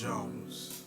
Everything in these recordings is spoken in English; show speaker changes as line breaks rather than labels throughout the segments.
Jones.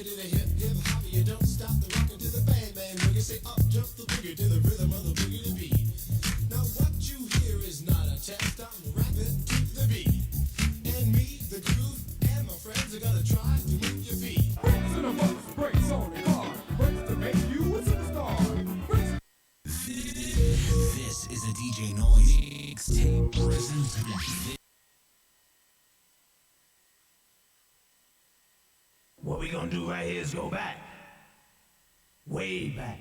boogie to the hip hip hop. You don't stop the rockin' to the bang bang boogie. Say up jump the boogie to the rhythm of the boogie to beat. Now what you hear is not a test. I'm rapping to the beat, and me, the groove, and my friends are gonna try to move your feet.
Breaks in a bus, breaks on a car, breaks to make you a superstar.
This is a DJ Noise mixtape presentation.
What we gonna do right here is go back. Way back.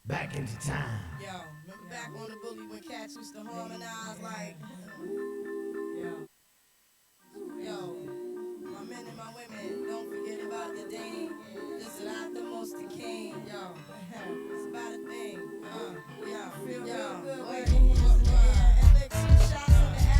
Back into time.
Yo, remember back on the boogie when cats used to harmonize like, yo, my men and my women, don't forget about the dame. This is not the most the king, yo. It's about a thing, elixir shots on the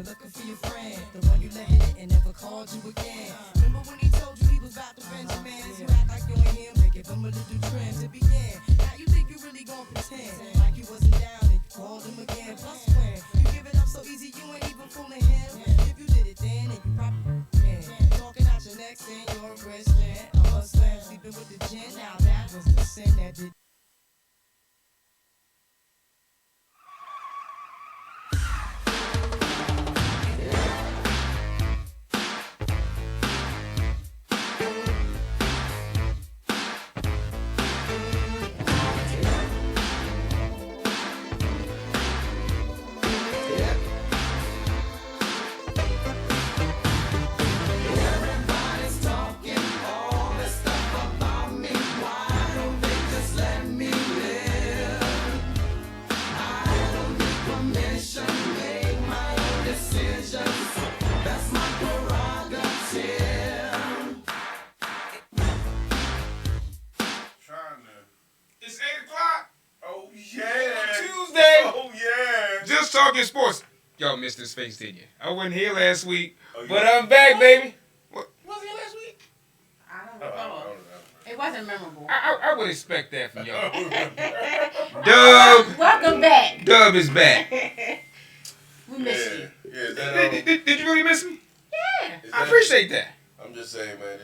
looking for your friend, the one you let hit it and never called you again. Remember when he told you he was about to Benjamins? You act like you ain't him, they give him a little trim to begin. Now you think you really gon' pretend like you wasn't down and you called him again. Plus when you give it up so easy, you ain't even fooling him. If you did it then you probably can. Talking out your neck saying you're a Christian, a Muslim, sleeping with the gin. Now that was the sin that did.
It's 8 o'clock.
Oh, yeah.
Tuesday.
Oh, yeah.
Just talking sports. Y'all missed this face, didn't you? I wasn't here last week,
Oh,
but
yeah.
I'm back, baby. What?
Was he last week?
I don't
Oh, I
know.
don't know.
It wasn't memorable.
I would expect that from y'all.
Welcome back.
Dub is back.
We missed you.
Yeah, is that,
Did you really miss me?
Yeah.
I appreciate that.
I'm just saying, man.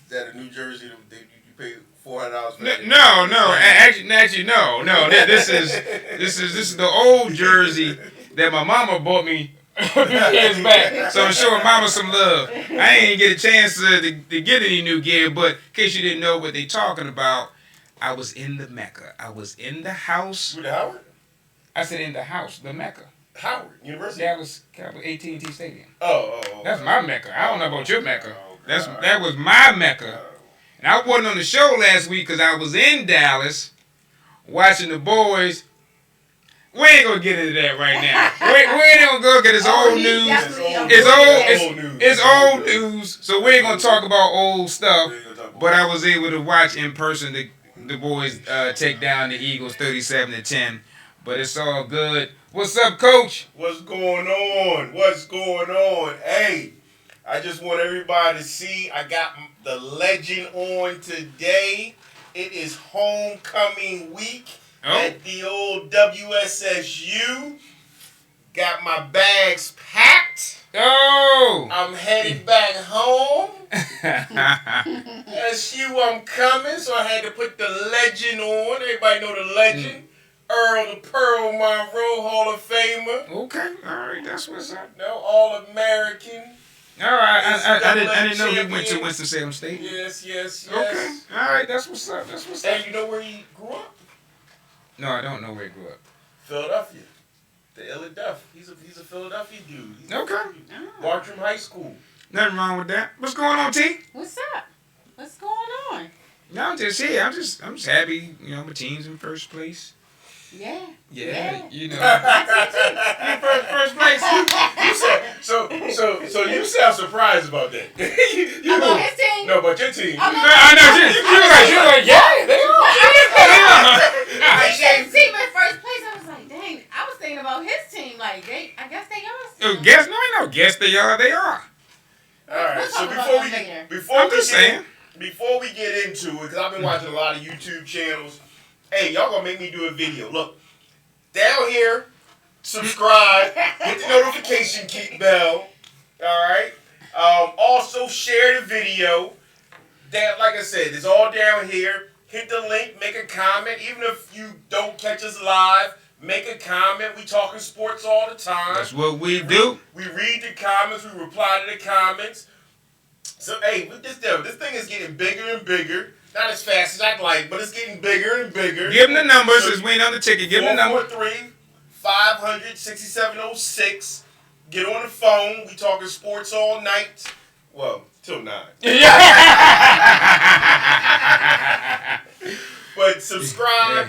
Is that a New Jersey that you pay $400 for?
No. Actually, no. This is the old jersey that my mama bought me a few years back. So I'm showing mama some love. I ain't get a chance to get any new gear, but in case you didn't know what they talking about, I was in the Mecca. I was in the house.
With Howard?
I said in the house, the Mecca.
Howard University?
That was AT&T Stadium.
Oh.
That's my Mecca. I don't know about your Mecca.
Okay.
That was my Mecca. And I wasn't on the show last week because I was in Dallas watching the boys. We ain't gonna get into that right now. we ain't gonna go get it's old news. It's old news. So we ain't gonna talk about old stuff. But I was able to watch in person the boys take down the Eagles 37-10. But it's all good. What's up, Coach?
What's going on? Hey, I just want everybody to see I got the legend on today. It is homecoming week at the old WSSU. Got my bags packed.
Oh!
I'm headed back home. SU, I'm coming, so I had to put the legend on. Everybody know the legend. Earl the Pearl Monroe, Hall of Famer.
Okay, all right, that's what's up.
No, All-American.
All right, I didn't know he went to Winston-Salem State.
Yes.
Okay, all right, that's what's up.
And you know where he grew up?
No, I don't know where he grew up.
Philadelphia. The Illaduff. He's a Philadelphia dude.
Okay.
Bartram High School.
Nothing wrong with that. What's going on, T?
What's up? What's going on?
No, I'm just here. I'm just happy. You know, my team's in first place.
Yeah.
You know.
first place. So you sound surprised about that.
About his team?
No, but your team.
I know. You're like, yeah, they are.
I said team in first place. I was like, dang. I was thinking about his team. Like, I guess they are.
Guess they are. They are.
All right.
We'll
So before we get into it, because I've been watching a lot of YouTube channels. Hey, y'all gonna make me do a video. Look, down here, subscribe, hit the notification bell. All right. Also share the video. That, like I said, it's all down here. Hit the link, make a comment. Even if you don't catch us live, make a comment. We talking sports all the time.
That's what we do.
We read the comments. We reply to the comments. So, hey, this thing is getting bigger and bigger. Not as fast as I'd like, but it's getting bigger and bigger.
Give them the numbers as we ain't on the ticket. Give them the number.
443-500-6706. Get on the phone. We talking sports all night. Well, till 9. But subscribe.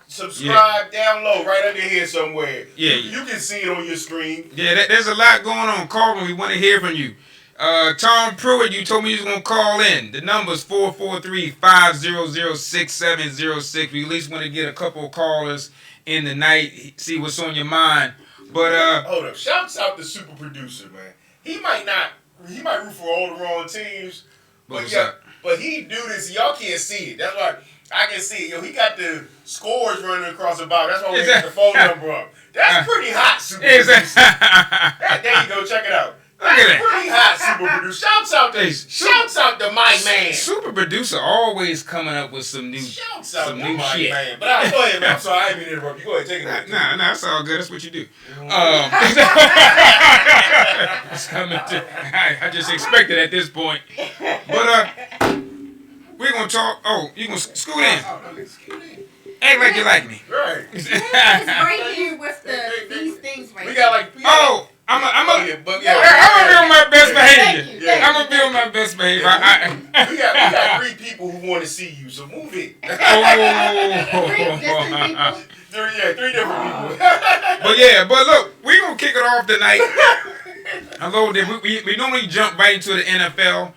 Subscribe down low, right under here somewhere.
Yeah.
You can see it on your screen.
Yeah, there's a lot going on. Call when we want to hear from you. Tom Pruitt, you told me you was going to call in. The number's 443-500-6706. We at least want to get a couple of callers in the night, see what's on your mind. But
hold up. Shouts out to super producer, man. He might root for all the wrong teams. But but he do this. Y'all can't see it. That's why I can see it. Yo, he got the scores running across the box. That's why we got the phone number up. That's pretty hot, super producer. There you go. Check it out.
Look at that.
Pretty hot, super producer. Shouts out to my man.
Super producer always coming up with some new
Shouts out to
new
my
shit.
man. But go ahead, man. I'm sorry, I didn't mean to interrupt you. Go ahead, take it away.
Nah, that's all good. That's what you do. It's coming to, I just expected at this point. But we're gonna talk. Oh, you gonna scoot in? Act like you like me.
Right.
It's right here with these things right
We got like.
I'm gonna be
but
on my best behavior.
Yeah.
I'm gonna be on my best behavior.
We got 3 people who want to see you, so move it.
Oh.
3 different people.
But look, we gonna kick it off tonight. Hello, we normally jump right into the NFL,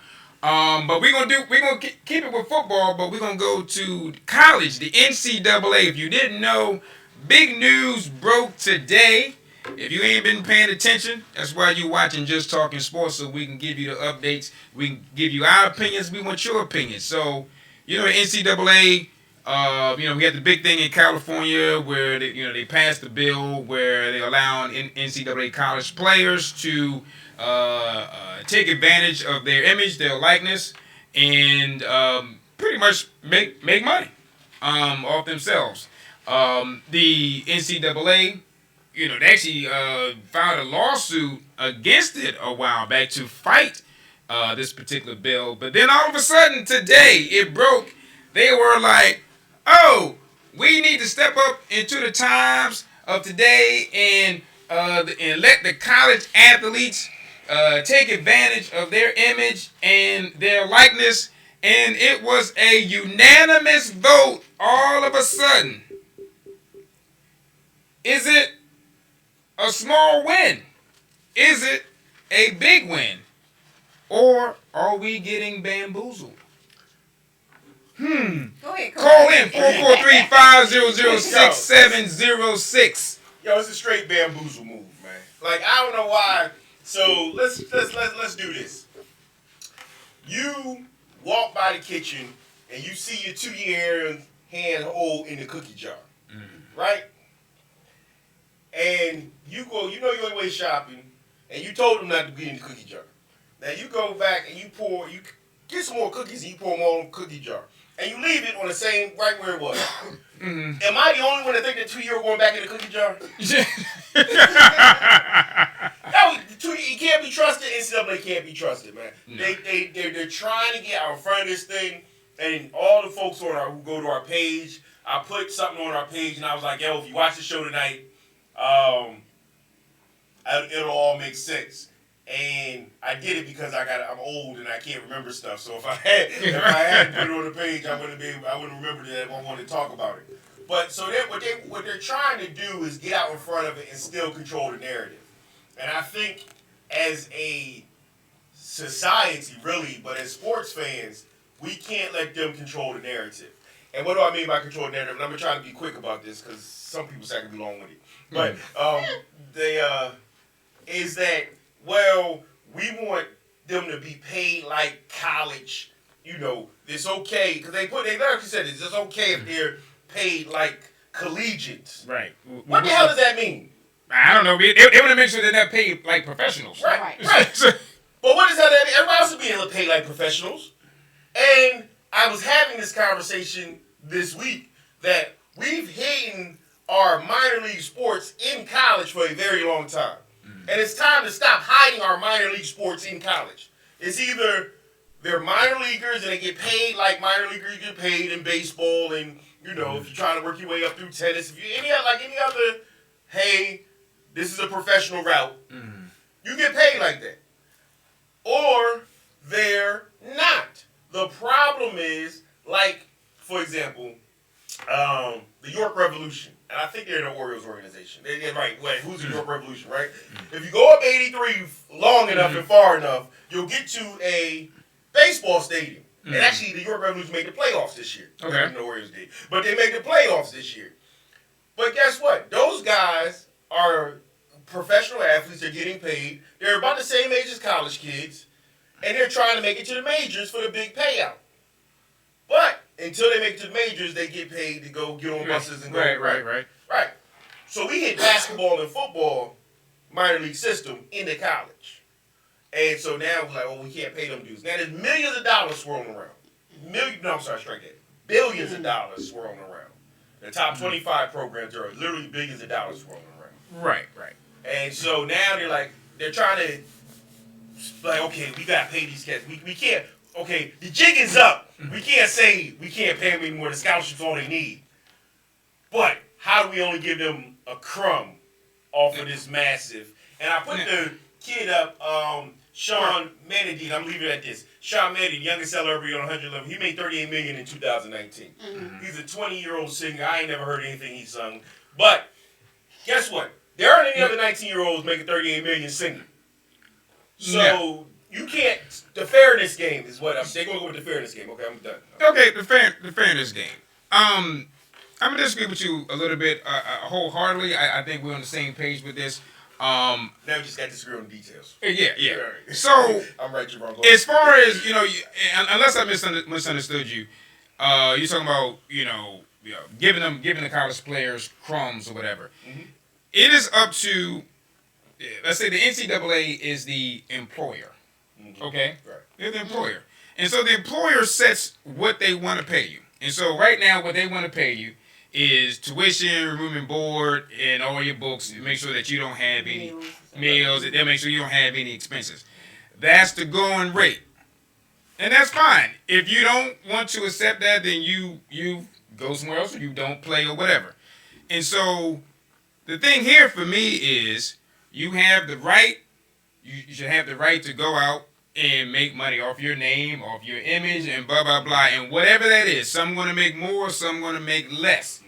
but we're gonna keep it with football, but we're gonna go to college, the NCAA. If you didn't know, big news broke today. If you ain't been paying attention, that's why you're watching Just Talking Sports, so we can give you the updates. We can give you our opinions. We want your opinions. So, the NCAA, we had the big thing in California where they passed the bill where they allow NCAA college players to take advantage of their image, their likeness, and pretty much make money off themselves. The NCAA, they actually filed a lawsuit against it a while back to fight this particular bill. But then all of a sudden today it broke. They were like, oh, we need to step up into the times of today and let the college athletes take advantage of their image and their likeness. And it was a unanimous vote all of a sudden. Is it a small win? Is it a big win? Or are we getting bamboozled?
Go ahead,
Call in 443-500-6706.
Yo, it's a straight bamboozle move, man. Like, I don't know why. So let's do this. You walk by the kitchen and you see your 2-year hand hold in the cookie jar, right? And you go, you're away shopping, and you told them not to be in the cookie jar. Now you go back and you get some more cookies and you pour them all in the cookie jar. And you leave it on the same, right where it was. Am I the only one that think that 2-year going back in the cookie jar? No, you can't be trusted. NCAA can't be trusted, man. No. They're trying to get out in front of this thing, and all the folks who go to our page, I put something on our page, and I was like, yo, if you watch the show tonight, it'll all make sense. And I did it because I'm old and I can't remember stuff. So if I had put it on the page, I wouldn't remember that if I wanted to talk about it. But so what they're trying to do is get out in front of it and still control the narrative. And I think as a society, really, but as sports fans, we can't let them control the narrative. And what do I mean by control the narrative? And I'm gonna try to be quick about this because some people say I can be long-winded. But is that, well, we want them to be paid like college. It's okay because they literally said it's okay if they're paid like collegiates.
Right.
What the hell does that mean?
I don't know. They want to make sure they're not paid like professionals.
Right.
So-
But what does that mean? Everybody else is being paid like professionals. And I was having this conversation this week that we've hidden our minor league sports in college for a very long time. And it's time to stop hiding our minor league sports in college. It's either they're minor leaguers and they get paid like minor leaguers get paid in baseball, and if you're trying to work your way up through tennis, if you any other, hey, this is a professional route, you get paid like that. Or they're not. The problem is, like, for example, the York Revolution. And I think they're in the Orioles organization. They're right. Wait, who's the York Revolution, right? If you go up 83 long enough and far enough, you'll get to a baseball stadium. And actually, the York Revolution made the playoffs this year.
Okay.
The Orioles did. But they made the playoffs this year. But guess what? Those guys are professional athletes. They're getting paid. They're about the same age as college kids. And they're trying to make it to the majors for the big payout. But until they make it to the majors, they get paid to go get on buses and go. Right. So we hit basketball and football minor league system into college. And so now we're like, oh, we can't pay them dudes. Now there's millions of dollars swirling around. Strike that. Billions of dollars swirling around. The top 25 programs are literally billions of dollars swirling around.
Right.
And so now they're trying to, like, okay, we got to pay these cats. We can't, okay, the jig is up. We can't say we can't pay them anymore. The scholarship's all they need. But how do we only give them a crumb off of this massive? And I put the kid up, Sean Manady. I'm leaving it at this. Sean Manady, youngest celebrity on 111. He made $38 million in 2019. He's a 20-year-old singer. I ain't never heard anything he sung. But guess what? There aren't any other 19-year-olds making $38 million singing. So you can't. The fairness game is what they're going to go with the fairness game. Okay, I'm done.
Okay, the fairness game. I'm gonna disagree with you a little bit wholeheartedly. I think we're on the same page with this.
Now we just got to disagree on the details.
Yeah.
Right.
So
I'm right, you're wrong.
As far as unless I misunderstood you, you're talking about giving the college players crumbs or whatever. It is up to, let's say the NCAA is the employer. Okay? Right. They're the employer. And so the employer sets what they want to pay you. And so right now what they want to pay you is tuition, room and board, and all your books. Make sure that you don't have any meals. They'll make sure you don't have any expenses. That's the going rate. And that's fine. If you don't want to accept that, then you go somewhere else or you don't play or whatever. And so the thing here for me is you have the right, you should have the right to go out and make money off your name, off your image, and blah, blah, blah, and whatever that is. Some going to make more, some going to make less.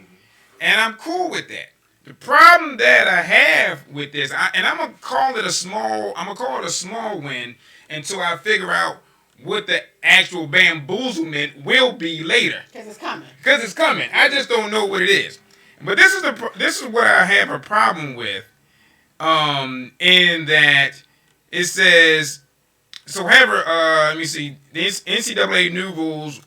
And I'm cool with that. The problem that I have with this, and I'm going to call it a small win until I figure out what the actual bamboozlement will be later.
Because it's coming.
I just don't know what it is. But this is what I have a problem with, in that it says, so however, let me see, the NCAA new rules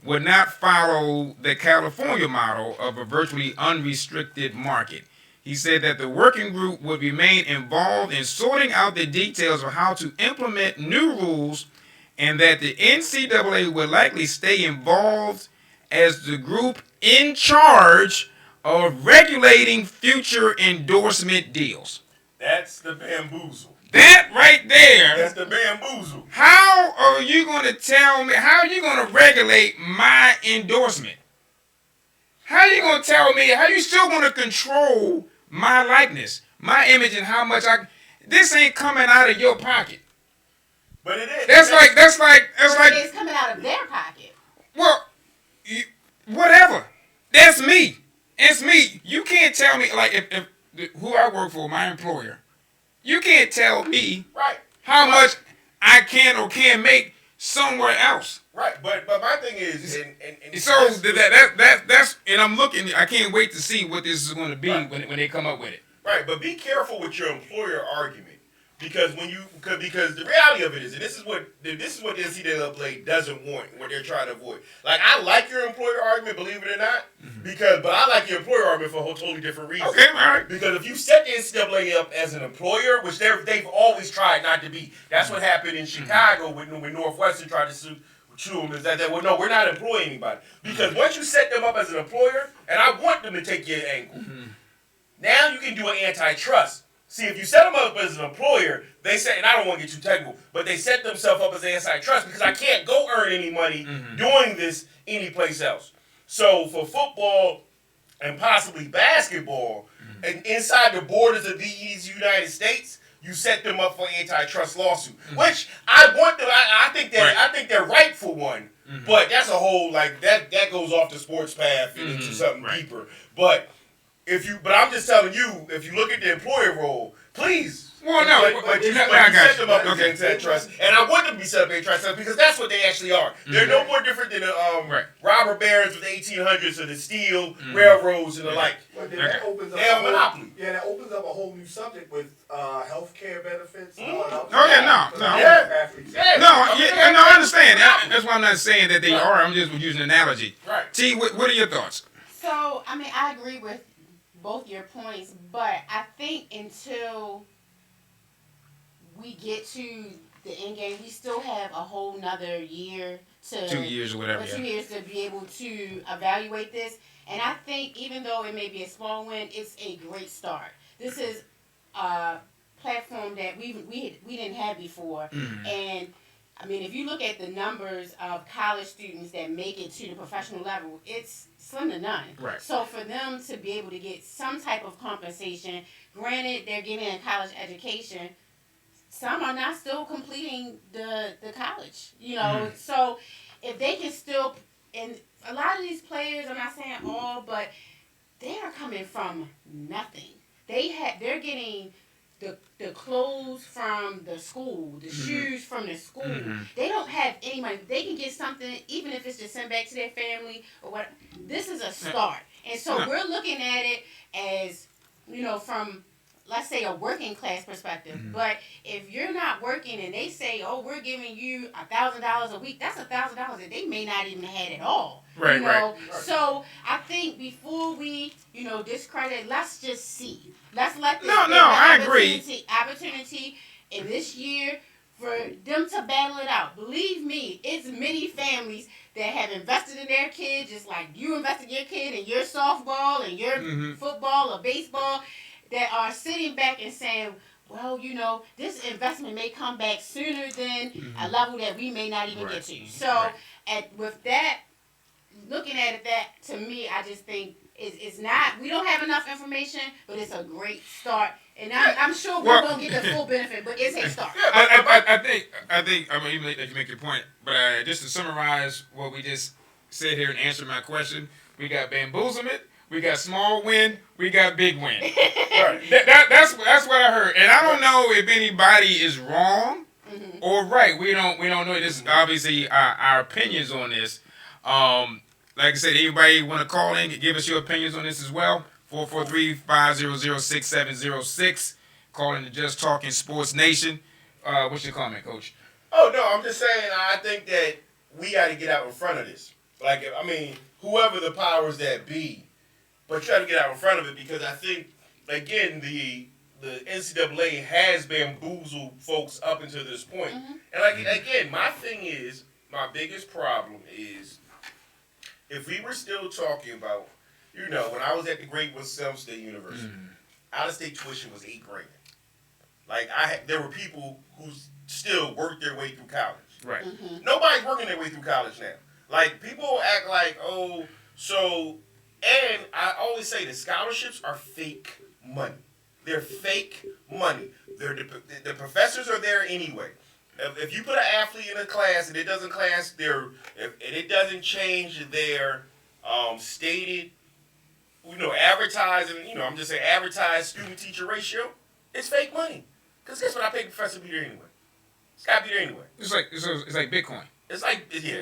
would not follow the California model of a virtually unrestricted market. He said that the working group would remain involved in sorting out the details of how to implement new rules, and that the NCAA would likely stay involved as the group in charge of regulating future endorsement deals.
That's the bamboozle.
That right there.
That's the bamboozle.
How are you going to tell me, how are you going to regulate my endorsement? How are you going to tell me, how are you still going to control my likeness, my image, and how much this ain't coming out of your pocket.
But it is.
That's like.
It's coming out of their pocket.
Well, whatever. That's me. It's me. You can't tell me, like, if who I work for, my employer, you can't tell me how much I can or can't make somewhere else.
Right, but my thing is,
so that's and I'm looking. I can't wait to see what this is going to be when they come up with it.
Right, but be careful with your employer argument because because the reality of it is, and this is what the NCAA doesn't want, what they're trying to avoid. Like, I like your employer argument, believe it or not, But I like your employer argument for a whole totally different reason.
Okay, all right.
Because if you set the NCAA up as an employer, which they've always tried not to be, that's what happened in Chicago when Northwestern tried to sue them, is that well, no, we're not employing anybody. Because once you set them up as an employer, and I want them to take your ankle, now you can do an antitrust. See, if you set them up as an employer, they say, and I don't want to get too technical, but they set themselves up as an antitrust because I can't go earn any money doing this anyplace else. So for football and possibly basketball, and inside the borders of these United States, you set them up for antitrust lawsuit, which I want them. I think that I think they're right for one, but that's a whole that goes off the sports path and into something deeper. But I'm just telling you, if you look at the employer role, please.
Well, no,
but you set them up as antitrust, and I want them to be set up as antitrust because that's what they actually are. They're no more different than the robber barons with the 1800s or the steel railroads and the like.
But then that opens up
monopoly.
Yeah, that opens up a whole new subject with health care benefits. And all that.
I understand. That's why I'm not saying that they are. I'm just using an analogy.
Right.
T, what are your thoughts?
So, I mean, I agree with both your points, but I think until we get to the end game, we still have a whole nother year to
2 years or whatever.
2 years to be able to evaluate this. And I think even though it may be a small win, it's a great start. This is a platform that we didn't have before, and I mean, if you look at the numbers of college students that make it to the professional level, it's slim to none.
Right.
So for them to be able to get some type of compensation, granted they're getting a college education, some are not still completing the college, So if they can still, and a lot of these players, I'm not saying all, but they are coming from nothing. They're getting the clothes from the school, the shoes from the school. They don't have any money. They can get something, even if it's just sent back to their family or what. This is a start. And so we're looking at it as, from, let's say, a working class perspective. But if you're not working and they say, oh, we're giving you $1,000 a week, that's $1,000 that they may not even have at all. Right. So I think before we, discredit, let's just see. Let's let this
I agree.
Opportunity in this year for them to battle it out. Believe me, it's many families that have invested in their kids, just like you invested in your kid in your softball and your football or baseball, that are sitting back and saying, well, this investment may come back sooner than a level that we may not even get to. So with that, looking at it, that to me, I just think it's not, we don't have enough information, but it's a great start. And I'm sure we won't get the full benefit, but it's a start.
I think, I mean, even if you make your point, but just to summarize what we just said here and answer my question, we got bamboozlement, we got small win, we got big win. That's what I heard. And I don't know if anybody is wrong or right. We don't know. This is obviously our opinions on this. Like I said, anybody want to call in, give us your opinions on this as well. 443-500-6706. Calling the Just Talking Sports Nation. What's your comment, Coach?
Oh, no, I'm just saying I think that we got to get out in front of this. Whoever the powers that be, but try to get out in front of it because I think, again, the NCAA has bamboozled folks up until this point. And, again, my biggest problem is if we were still talking about, when I was at the great Wisconsin State University, out-of-state tuition was $8,000. There were people who still worked their way through college.
Right.
Nobody's working their way through college now. People act like, and I always say the scholarships are fake money. They're fake money. The professors are there anyway. If you put an athlete in a class and it doesn't change their stated, advertising, I'm just saying advertised student-teacher ratio, it's fake money. Because guess what? I pay the professor to be there anyway. It's got to be there anyway.
It's like Bitcoin.
It's like Bitcoin.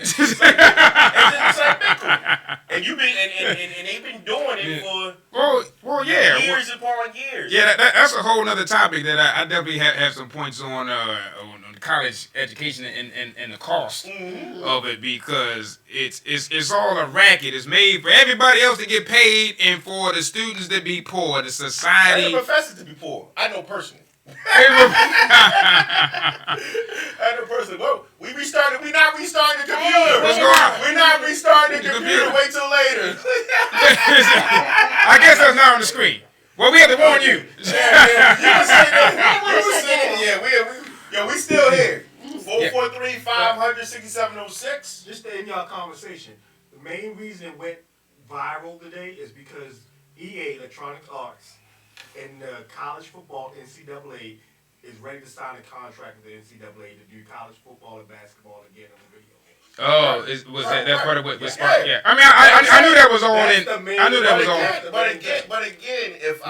And they've been doing it for years upon years.
Yeah, that's a whole other topic that I definitely have some points on the college education and the cost of it, because it's all a racket. It's made for everybody else to get paid and for the students to be poor. The society.
And the professors to be poor. I know personally. I know personally. Well, we restarted. We not restarting the computer.
What's going on?
We're not restarting the computer. Wait till later.
I guess that's not on the screen. Well, we have to warn you.
Yeah. You was saying, we still here. 443-500-6706.
Just to end y'all conversation, the main reason it went viral today is because EA, Electronic Arts, and college football NCAA is ready to sign a contract with the NCAA to do college football and basketball again on the video.
Oh, that's part of what was sparked? Yeah. I mean, I knew that was all in. I knew that was all.
But again, if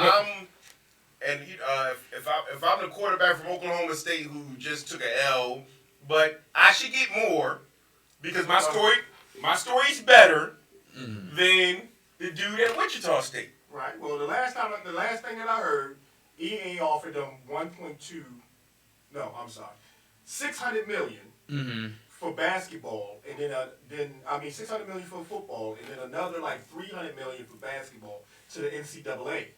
I'm the quarterback from Oklahoma State who just took an L, but I should get more because my story's better than the dude at Wichita State.
Right. Well, the last thing that I heard, EA offered them 600 million for basketball, and then 600 million for football, and then another like 300 million for basketball to the NCAA.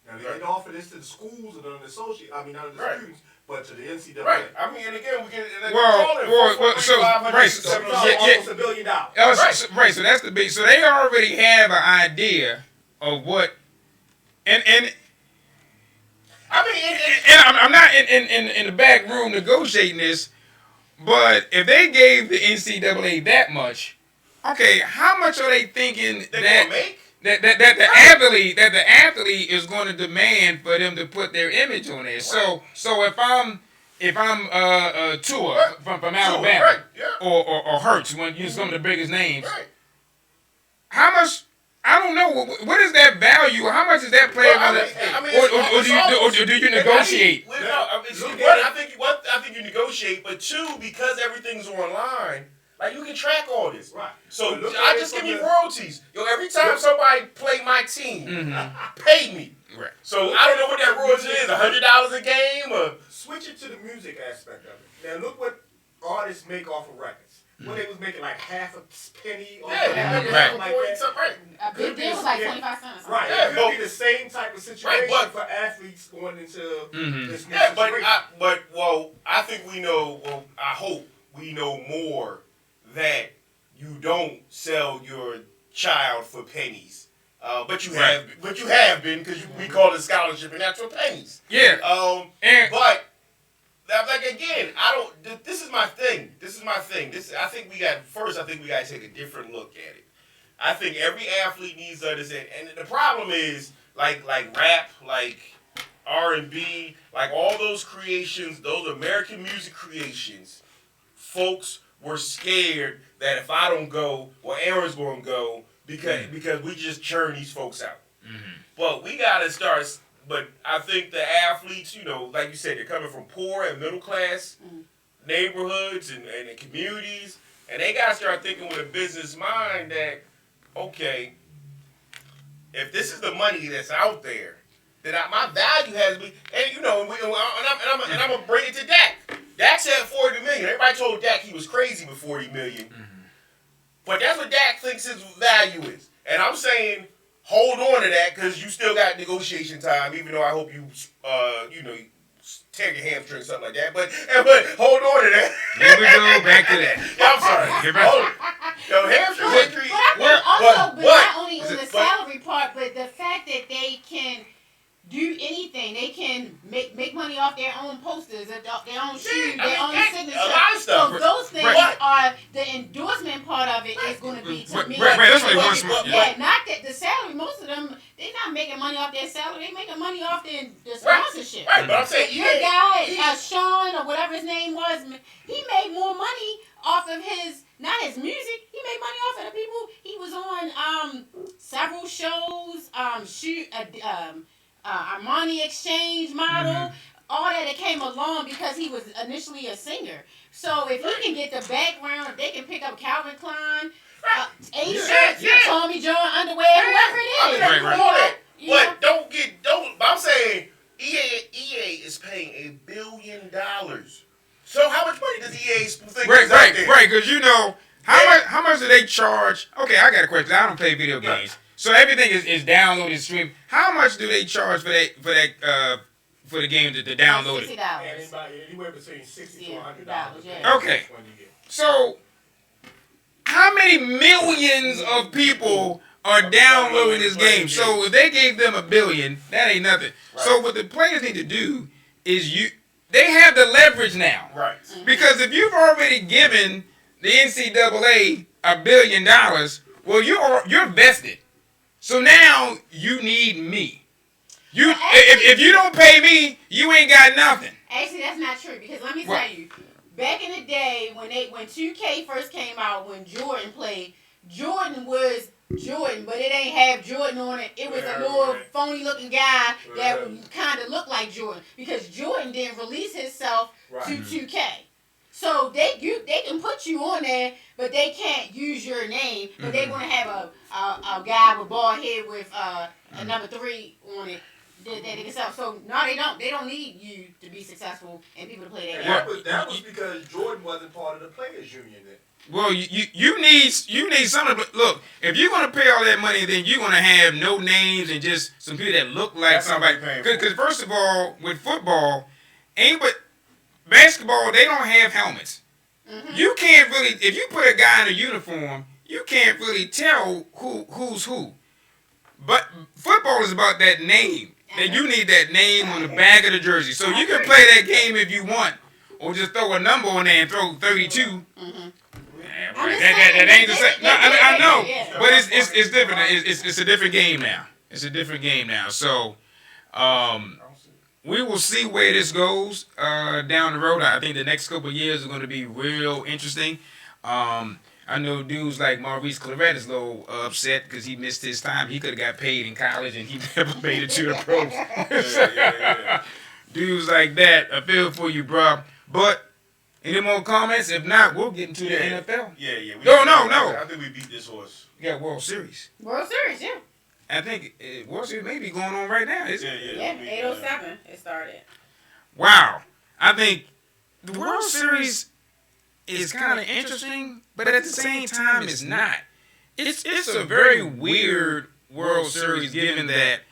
Now they didn't offer this to the schools or the students, but to the NCAA.
Right. I mean, and again, we get
so
almost $1 billion.
Right. So that's the big. So they already have an idea of what, and I mean, and I'm not in the back room negotiating this, but if they gave the NCAA that much, okay, how much are they thinking that the athlete is going to demand for them to put their image on there? So if I'm Tua from Alabama, or Hurts, when you some of the biggest names, how much? I don't know. What is that value? How much is that player going to? Or do you negotiate?
I think you negotiate, but two, because everything's online, like you can track all this. Right. So I just give me royalties. Every time somebody play my team, pay me.
Right.
So I don't know what that royalty is. $100 a game, or
switch it to the music aspect of it. Now look what artists make off of records. When they was making like half a penny or something like that.
A big deal was like 25 cents.
Right. It could be the same type of situation for athletes going into this new situation.
I think we know, I hope we know more that you don't sell your child for pennies. But you have been, because we call it scholarship and that's for pennies.
Yeah.
But like again, this is my thing. I think we got to take a different look at it. I think every athlete needs to understand, and the problem is like rap, like R&B, like all those creations, those American music creations, folks were scared that if I don't go, well, Aaron's going to go because we just churn these folks out. But we got to start. But I think the athletes, like you said, they're coming from poor and middle class neighborhoods and communities, and they got to start thinking with a business mind that, okay, if this is the money that's out there, then my value has to be, and I'm gonna bring it to Dak. Dak said $40 million. Everybody told Dak he was crazy with $40 million, but that's what Dak thinks his value is, and I'm saying, hold on to that because you still got negotiation time. Even though I hope you, tear your hamstring or something like that. But hold on to that.
Here we go back to that.
I'm sorry. Hamstring injury.
But not only on the salary part, but the fact that they can do anything. They can make money off their own posters, their own shoes, their own signature.
A lot of stuff.
So those things are the endorsement part of it is going to be to me.
That's what endorsement.
Yeah, not that the salary. Most of them, they're not making money off their salary. They're making money off the sponsorship.
Right, but I'm saying
your guy, Sean or whatever his name was, he made more money off of not his music. He made money off of the people. He was on several shows. Armani Exchange model, all that came along because he was initially a singer. So if he can get the background, if they can pick up Calvin Klein, A-shirts, Tommy John underwear, whoever it is.
But I'm saying EA is paying $1 billion So how much money does EA think
Right,
is out there?
right, because you know how much do they charge? Okay, I got a question. I don't play video games, so everything is downloaded and streamed. How much do they charge for the game to download it?
$60.
Anywhere between $60 to $100.
Yeah.
Okay, so how many millions of people are downloading this game? So if they gave them $1 billion, that ain't nothing.
Right.
So what the players need to do is they have the leverage now.
Right.
Because if you've already given the NCAA $1 billion, well, you're vested. So now you need me. If you don't pay me, you ain't got nothing.
Actually, that's not true because let me tell you, back in the day when 2K first came out, when Jordan played, Jordan was Jordan, but it ain't have Jordan on it. It was a more phony looking guy that kind of looked like Jordan because Jordan didn't release himself to 2K. So they can put you on there, but they can't use your name. But they want to have a guy with bald head with a number 3 on it that they can sell. So no, they don't. They don't need you to be successful and people to play that game.
That was because Jordan wasn't part of the players union then.
Well, you need something. Look, if you're gonna pay all that money, then you're gonna have no names and just some people that look like somebody. Because first of all, with football, basketball, they don't have helmets. Mm-hmm. You can't really, if you put a guy in a uniform, you can't really tell who's who. But football is about that name. That you need that name on the back of the jersey. So you can play that game if you want, or just throw a number on there and throw 32. Mm-hmm. That ain't the same. No, I know, but it's different. It's a different game now. It's a different game now. So, we will see where this goes down the road. I think the next couple of years are going to be real interesting. I know dudes like Maurice Claret is a little upset because he missed his time. He could have got paid in college and he never made it to the pros. Yeah. Dudes like that, I feel for you, bro. But any more comments? If not, we'll get into the NFL.
Yeah.
No.
I think we beat this horse.
Yeah, World Series.
World Series, yeah.
I think World Series may be going on right now, isn't
it? Yeah, 8:07 it started.
Wow. I think the World Series is kind of interesting, but at the same time, it's not. It's a very weird World Series given that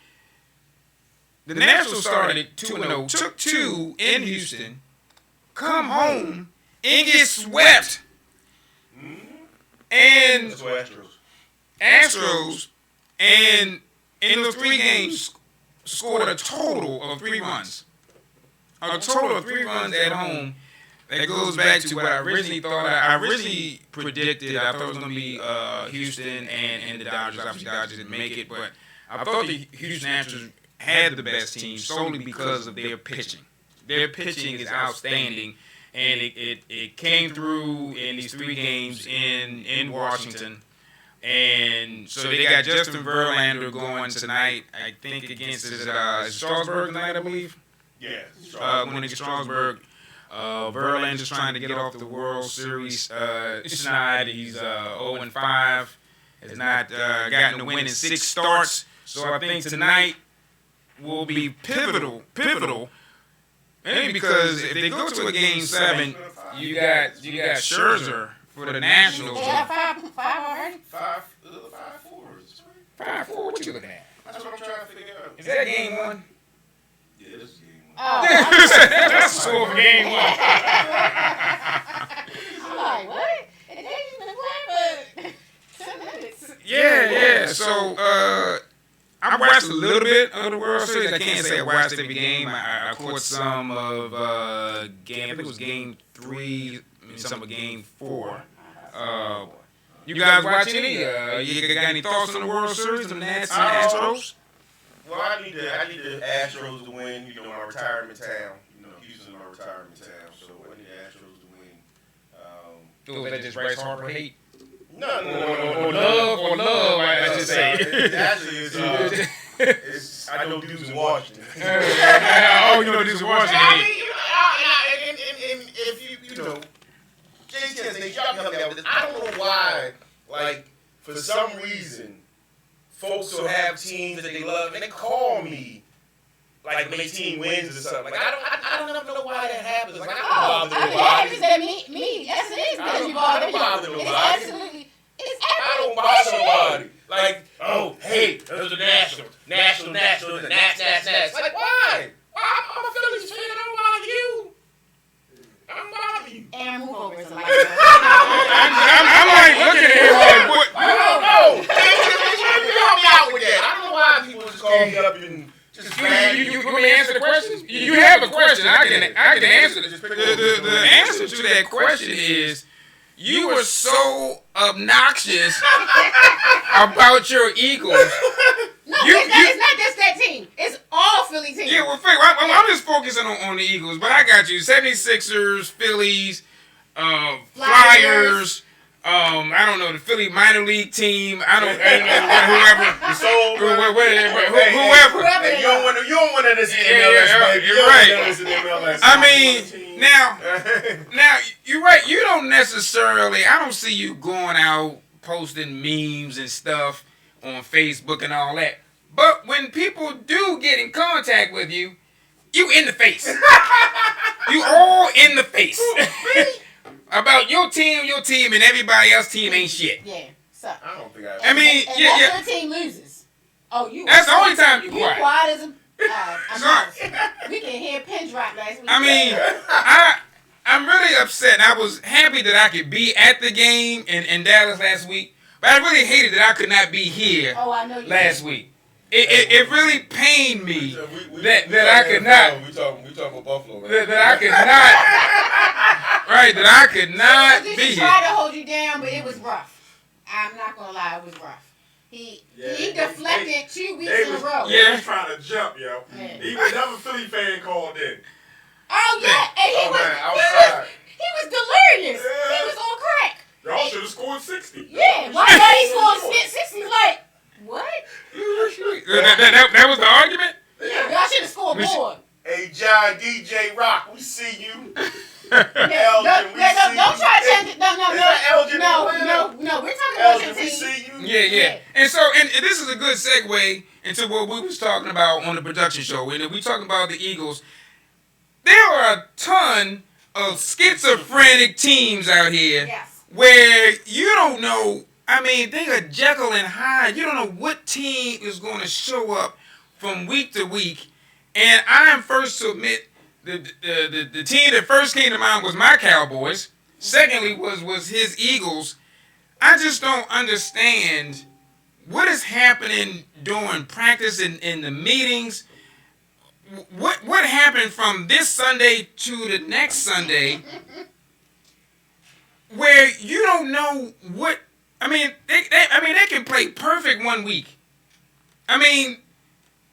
the Nationals started 2-0, took 2 in Houston, come home, and get swept. And
that's what
Astros, and in those 3 games, scored a total of 3 runs. A total of 3 runs at home. That goes back to what I originally thought. I originally predicted. I thought it was going to be Houston and the Dodgers. Obviously, the Dodgers didn't make it, but I thought the Houston Astros had the best team solely because of their pitching. Their pitching is outstanding, and it came through in these 3 games in Washington. And so they got Justin Verlander going tonight, I think, against Strasburg tonight, I believe.
Yeah.
Going against Strasburg. Verlander's trying to get off the World Series schneid. He's 0-5. Has not gotten a win in 6 starts. So I think tonight will be pivotal. Mainly because if they go to a Game 7, you got Scherzer for the Nationals.
They got 5 already?
5-4.
5-4. What you looking at?
That's what I'm trying to figure out.
Is that Game 1?
Yeah, this is Game 1.
Oh,
that's the score for Game 1.
I'm like, what? And they just been playing for 10 minutes.
Yeah. So I watched a little bit of the World Series. I can't say I watched every game. I caught some of game. I think it was Game 3, some of Game 4. You guys watch any? You got any thoughts on the World Series, the Nats and Astros?
Well, I need the Astros to win. You know, my retirement town. You know, Houston's my retirement town, so I need the Astros to win.
Was that just Bryce Harper hate?
No.
Or love, I should say.
Actually, it's I know dudes in Washington.
Oh, you know dudes in Washington.
I mean, and if you know, JTSN, y'all can help me out with this. I don't know why, like, for some reason, folks will have teams that they love, and they call me like when their team wins or something. Like I don't know why that happens. Like I don't
Oh,
bother
I mean,
nobody.
happens that me. Yes, it is
I
because
don't-
you bother
I don't bother
me.
nobody.
It's
I don't
absolutely.
bother
Yes, it
nobody.
is.
Like, oh, hey, those are nationals. The Nats. Like, why? I'm a Phillies fan. I don't bother you. I don't bother you.
And move over to like.
I'm like looking at him like, what?
I don't know. Help me out with that. I don't know why people just call me up and just drag me.
You want me to answer the question? You have a question. I can answer it. The answer to that question is you were so obnoxious about your Eagles.
No, it's not just that team. It's all Philly teams.
Yeah, well, I'm just focusing on the Eagles, but I got you. 76ers, Phillies, Flyers. I don't know, the Philly minor league team. I don't know, whoever.
Hey, you don't want to listen to
Yeah,
MLS, baby.
you're
You don't
right.
want to listen to MLS.
I mean, now you're right. You don't necessarily. I don't see you going out posting memes and stuff on Facebook and all that. But when people do get in contact with you, you in the face. You all in the face. About your team, and everybody else's team ain't shit.
Yeah, so.
I don't think
I mean,
and
yeah.
your team loses. Oh, you.
That's the only time you quiet.
quiet as a.
Sorry.
We can hear pin drop last week.
I mean, I'm really upset. I was happy that I could be at the game in Dallas last week, but I really hated that I could not be here
I know you
last week. It really pained me
we
that I could not.
We talking about Buffalo, right?
That I could not. Right, that I could not
He
be
tried to
here.
hold you down, but it was rough. I'm not gonna lie, it was rough. He deflected 2 weeks in a row.
They was trying to jump, yo.
Yeah.
Even another Philly fan called in.
Oh yeah, and he was delirious. He was on crack.
Y'all should have scored 60.
Yeah, why he scored 60? Like what?
That was the argument?
Yeah, y'all should have scored more.
Hey, John, DJ Rock, we see you.
Don't try to change it. No. We're talking about your
Elgin, we
team.
see you.
Yeah. And so, and this is a good segue into what we was talking about on the production show. And we talking about the Eagles. There are a ton of schizophrenic teams out here
Yes.
where you don't know. I mean, they are Jekyll and Hyde. You don't know what team is going to show up from week to week. And I am first to admit the team that first came to mind was my Cowboys. Secondly was his Eagles. I just don't understand what is happening during practice and in the meetings. What happened from this Sunday to the next Sunday where you don't know what. I mean, they can play perfect one week. I mean,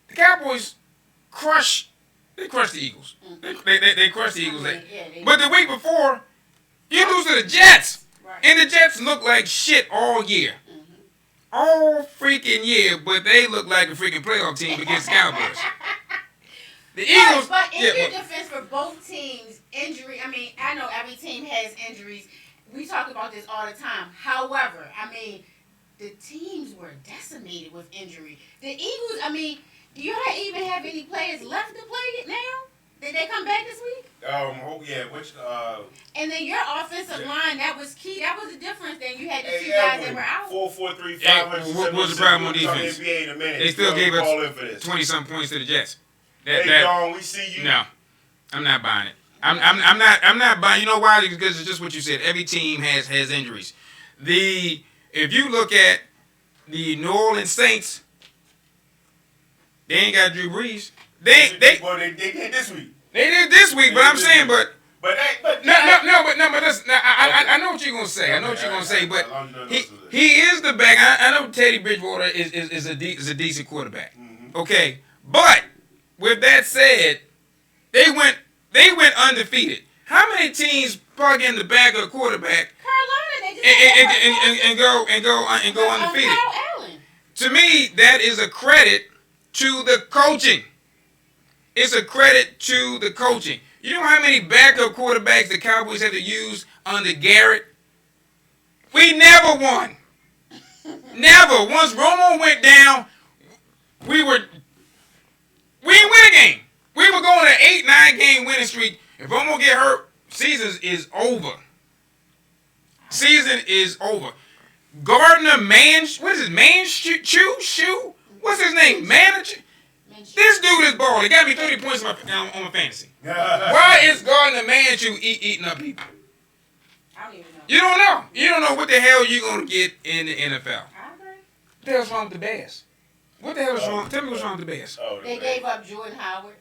the Cowboys crush the Eagles. They crush the Eagles. But the week before, you lose to the Jets.
Right.
And the Jets look like shit all year. All freaking year, but they look like a freaking playoff team against the Cowboys. The Eagles.
But in your defense for both teams, injury, I mean, I know every team has injuries. We talk about this all the time. However, I mean, the teams were decimated with injury. The Eagles, I mean, do you even have any players left to play it now? Did they come back this week? And then your offensive line, that was key. That was the difference. Then you had the two guys that were out.
4-4-3,
What was the problem on defense?
NBA in a minute.
They still gave us 20-some points to the Jets.
John, we see you.
No, I'm not buying it. I'm not buying. You know why? Because it's just what you said. Every team has injuries. If you look at the New Orleans Saints, they ain't got Drew Brees. They did
this week.
They did this week, but I'm saying, but
listen.
I know what you're gonna say. I know what you're gonna say, but he is the back. I know Teddy Bridgewater is a decent quarterback.
Mm-hmm.
Okay, but with that said, they went undefeated. How many teams plug in the back of a quarterback
Carolina, they just
and go undefeated?
Kyle Allen.
To me, that is a credit to the coaching. It's a credit to the coaching. You know how many backup quarterbacks the Cowboys had to use under Garrett? We never won. Never. Once Romo went down, we didn't win a game. go on an 8-9 game winning streak, if I'm gonna get hurt, season is over. Season is over. Gardner what is his Shoe? What's his name? Manager. This dude is balling. He got me 30 points on my fantasy. Why is Gardner Minshew eating up people?
I don't even know.
You don't know. You don't know what the hell you're gonna get in the NFL.
I agree.
What the hell's wrong with the Bears? What the hell is wrong? Tell me what's wrong with the Bears.
Oh,
They gave up Jordan Howard.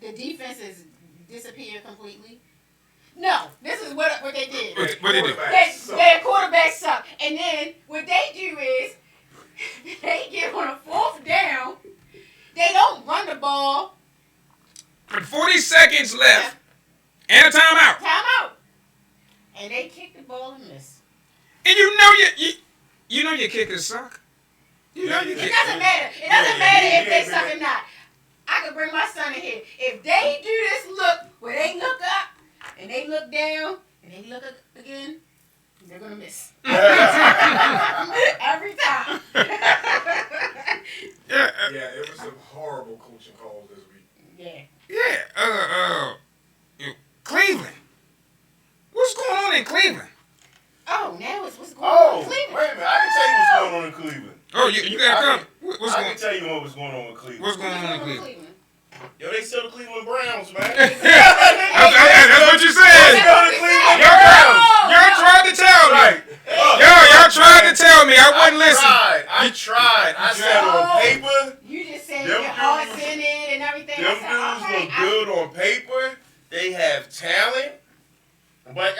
The defense is disappeared completely. No, this is what they did.
What they do?
Their quarterback suck. And then what they do is they get on a 4th down. They don't run the ball.
With 40 seconds left and a timeout.
Timeout. And they kick the ball and miss.
And you know your kickers suck. You know your
It
kickers.
doesn't matter. It doesn't matter if they suck or not. I could bring my son in here. If they do this look where they look up and they look down and they look up again, they're gonna miss. Every time.
Yeah, it was some horrible coaching calls this week.
Yeah.
Cleveland. What's going on in Cleveland?
Oh, now it's what's going
Oh,
on in Cleveland.
wait a minute. I can tell you what's going on in Cleveland.
Oh, you gotta come. What's
I
going?
can tell you what's going on with Cleveland.
What's going on in Cleveland?
Cleveland.
Yo, they still the Cleveland Browns, man.
That's what you said.
They still the Cleveland
Y'all
Browns.
tried to tell me.
Right.
Y'all tried to tell me. I wouldn't listen.
I tried. I said on paper,
You just said
Them
your heart's
dudes-
in it and everything.
them
I said, all
dudes
right,
look good on paper. They have talent. But,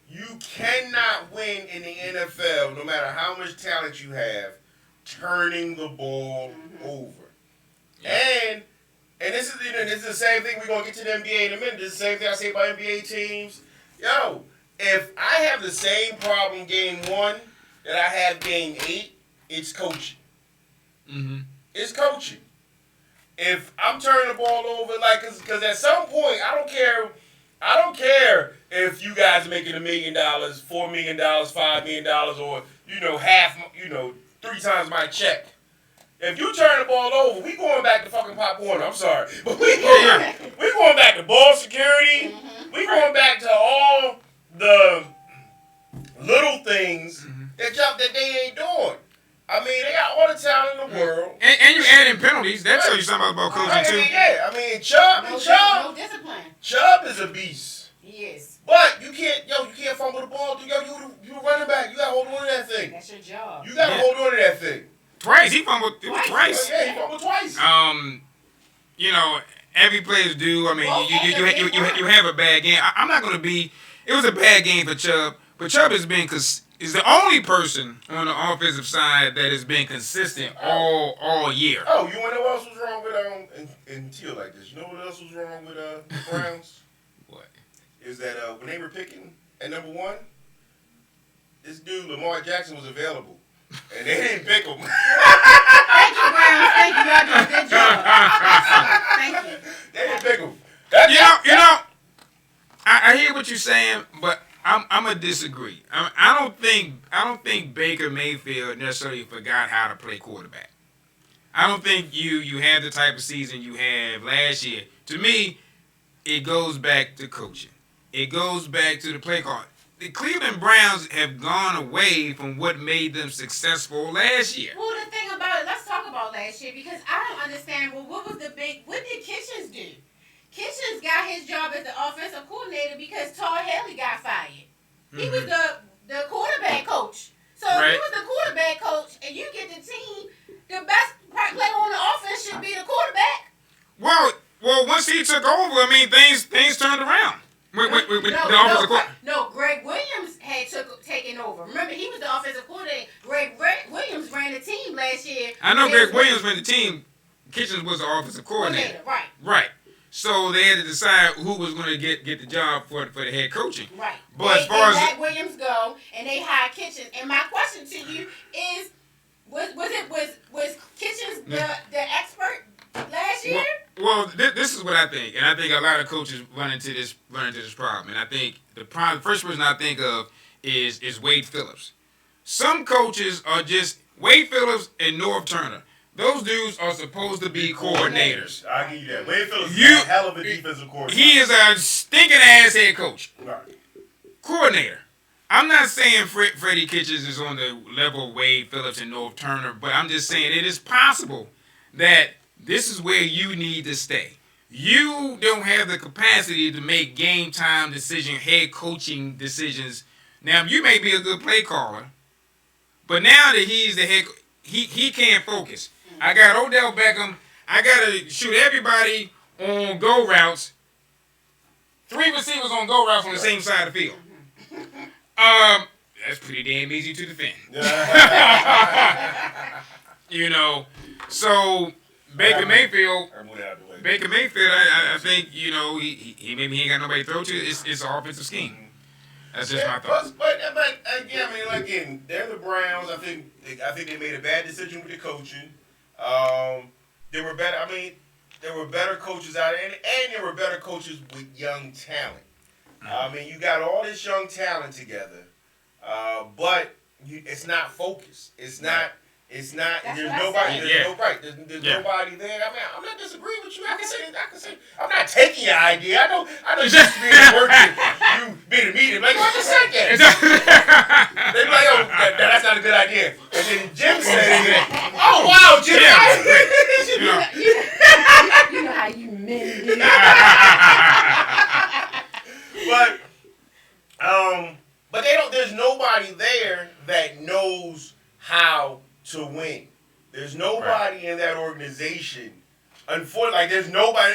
you cannot win in the NFL, no matter how much talent you have, turning the ball over. And this is the same thing. We're gonna get to the NBA in a minute. This is the same thing I say about NBA teams. If I have the same problem game 1 that I have game 8, it's coaching.
Mm-hmm.
It's coaching. If I'm turning the ball over, because at some point I don't care if you guys are making $1 million, $4 million, $5 million, or half, 3 times my check. If you turn the ball over, we going back to fucking Pop Warner. I'm sorry, but we going back to ball security. We going back to all the little things that they ain't doing. I mean, they got all the talent in the world.
And you adding penalties. That tells you something about coaching too.
Chubb
no discipline.
Chubb is a beast.
He is.
But you can't fumble the ball. You running back. You got to hold on to that thing.
That's your job.
You got to hold on to that thing.
Twice. He fumbled twice.
Yeah, he fumbled twice.
Every player's due. I mean, you have a bad game. I'm not going to be. It was a bad game for Chubb, but Chubb is the only person on the offensive side that has been consistent all year.
Oh, you want to know what else was wrong with and Teal like this? You know what else was wrong with the Browns?
What?
Is that when they were picking at number 1, this dude Lamar Jackson was available, and they didn't pick him.
Thank you, Browns. Thank you. Y'all doing a good job. Thank you.
They didn't pick him.
I hear what you're saying, but I'm gonna disagree. I don't think Baker Mayfield necessarily forgot how to play quarterback. I don't think you had the type of season you had last year. To me, it goes back to coaching. It goes back to the play call. The Cleveland Browns have gone away from what made them successful last year.
Well, the thing about it, let's talk about last year because I don't understand. Well, what did Kitchens do? Kitchens got his job as the offensive coordinator because Todd Haley got fired. He was the quarterback coach. So if you was the quarterback coach and you get the team, the best player on the offense should be the quarterback.
Well, once he took over, I mean, things turned around.
No, Greg Williams had taken over. Remember, he was the offensive coordinator. Greg Williams ran the team last year.
I know Greg Williams ran the team. Kitchens was the offensive coordinator.
Right.
So they had to decide who was going to get the job for the head coaching.
Right.
But as far as
let Williams go, and they hired Kitchens. And my question to you is, was Kitchens the expert last year?
Well, this is what I think, and I think a lot of coaches run into this problem. And I think the first person I think of is Wade Phillips. Some coaches are just Wade Phillips and Norv Turner. those dudes are supposed to be coordinators.
I give you that. Wade Phillips is
You-
a hell of a defensive coordinator.
He is a stinking ass head coach.
Right.
Coordinator. I'm not saying Freddie Kitchens is on the level of Wade Phillips and North Turner, but I'm just saying it is possible that this is where you need to stay. You don't have the capacity to make game time decision, head coaching decisions. Now, you may be a good play caller, but now that he's the head, he can't focus. I got Odell Beckham. I got to shoot everybody on go routes. 3 receivers on go routes on the same side of the field. That's pretty damn easy to defend. You know, so Baker Mayfield, I think, you know, he maybe he ain't got nobody to throw to. It's an offensive scheme. That's just my thoughts.
But again, I mean, again, they're the Browns. I think they made a bad decision with the coaching. There were better. I mean, there were better coaches out there, and there were better coaches with young talent. I mean, you got all this young talent together, but it's not focused. It's not. There's nobody. There's nobody there. I mean, I'm not disagreeing with you. I can say. I'm not taking your idea. I know. You just being at work. You being a meeting. Like, what just said that? They be like, oh, that's not a good idea. And then Jim said, oh wow, Jim.
You know how you men do.
But they don't. There's nobody there that knows how to win. There's nobody in that organization. Unfortunately, like there's nobody.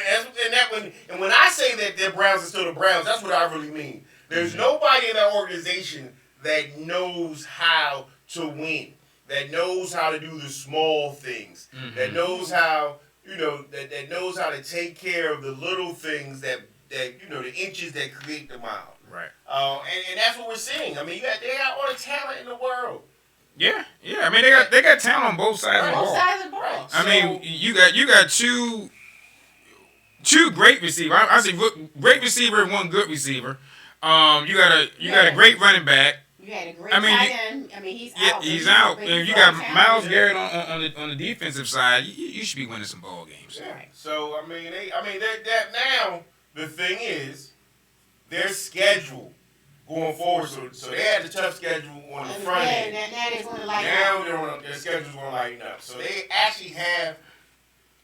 And when I say that the Browns are still the Browns, that's what I really mean. There's nobody in that organization that knows how to win. That knows how to do the small things. That knows how that knows how to take care of the little things that the inches that create the mile.
Right.
And that's what we're seeing. I mean, they got all the talent in the world.
Yeah. I mean, they got talent on both sides of the ball.
Both sides of the ball.
I mean, you got two great receivers. I say great receiver and one good receiver. You got a great running back.
You had a great tight end. I mean, he's out.
Yeah, he's out. And you got Myles Garrett on the defensive side. You should be winning some ball games.
Yeah. So I mean, that now the thing is their schedule going forward. So they had a tough schedule on the front end. Now their schedule's going to lighten up. So they actually have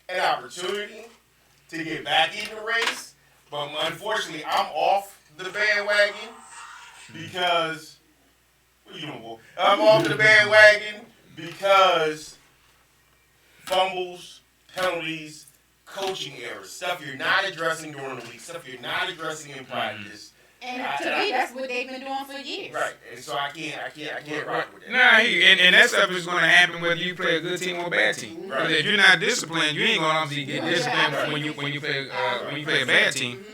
an opportunity to get back in the race. But unfortunately, I'm off the bandwagon because. What are you doing, boy? I'm off the bandwagon because fumbles, penalties, coaching errors, stuff you're not addressing during the week, stuff you're not addressing in practice.
And to me, that's what they've been doing for years.
Right, and so I can't rock with that.
Nah, and that stuff is going to happen whether you play a good team or a bad team.
Right.
If you're not disciplined, you ain't going to obviously get disciplined when you play a bad team.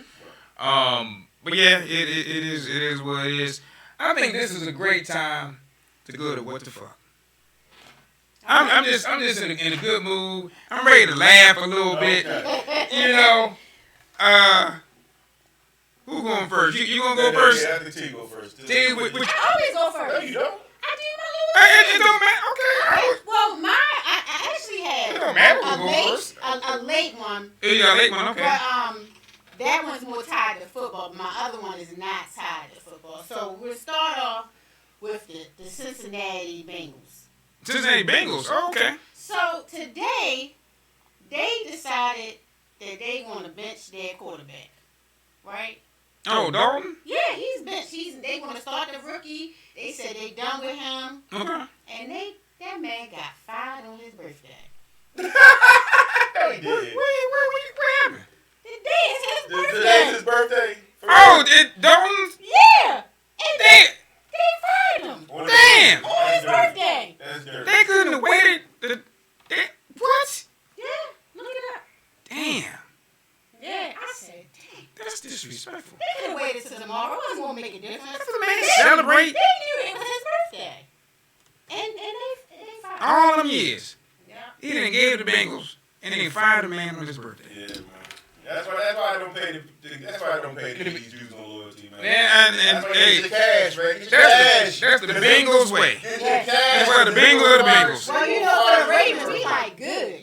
But yeah, it is what it is. I think this is a great time to go to what the fuck. I'm just in a good mood. I'm ready to laugh a little bit. You know. Who going first? You gonna go first?
Yeah, I think T go first.
T,
I always go first.
No, you don't.
I did my little.
It don't matter. Okay.
Well, I actually had
It don't matter who go first.
a late one.
You got a late one, okay.
But that one's more tied to football. But my other one is not tied to football. So we'll start off with the Cincinnati Bengals.
Cincinnati Bengals. Oh, okay.
So today, they decided that they want to bench their quarterback, right?
Oh, Dalton?
Yeah, he's benched. They want to start the rookie. They said they done with him.
Okay.
And that man got fired on his birthday.
No, he did.
What happened?
Today is his birthday.
Today's his birthday.
Oh, Dalton?
Yeah. And
They
they fired him
damn.
on his birthday.
That's dirty.
They couldn't have waited. What?
Yeah, look it up.
Damn.
Yeah, I said, dang.
That's disrespectful.
They could have waited till tomorrow. It wasn't going to make a difference.
That's the man celebrate
They knew it was his birthday. And they fired him.
all them years.
Yeah.
He didn't give the Bengals and then fired the man on his birthday.
Yeah, man. That's why I don't pay these dudes no loyalty, man.
And
That's why
hey,
get the cash, man. Get the cash.
that's the Bengals way.
Get the
Yeah.
cash.
That's why the Bengals are the Bengals.
Well, for the Ravens, we like good.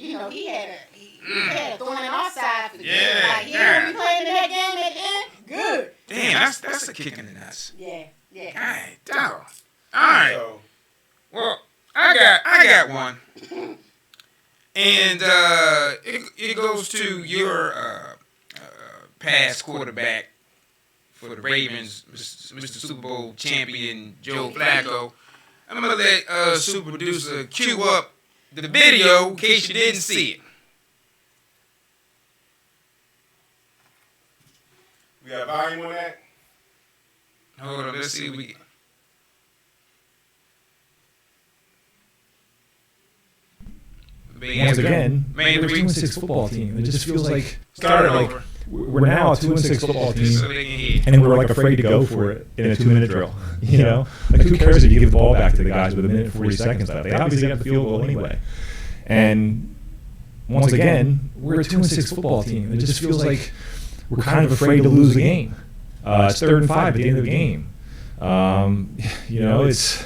kicking the nuts.
Yeah.
Alright, dog. Alright.
So,
Well, I got one. And it goes to your past quarterback for the Ravens, Mr. Super Bowl champion Joe Flacco. I'm going to let super producer cue up the video in case you didn't see it.
we got volume on that?
Hold on, let's see if we can.
Once again,
Man,
we're a
the
2-6 football team. It just feels like
Start over.
we're now a 2-6 football team,
So they can hear.
and we're like afraid to go for it in a 2-minute drill. You know, like who cares if you give the ball back to the guys with a minute and 40 seconds left? They obviously got the field goal anyway. And once again, we're a 2-6 football team. It just feels like we're kind of afraid to lose the game. It's 3rd and 5 at the end of the game. You know, it's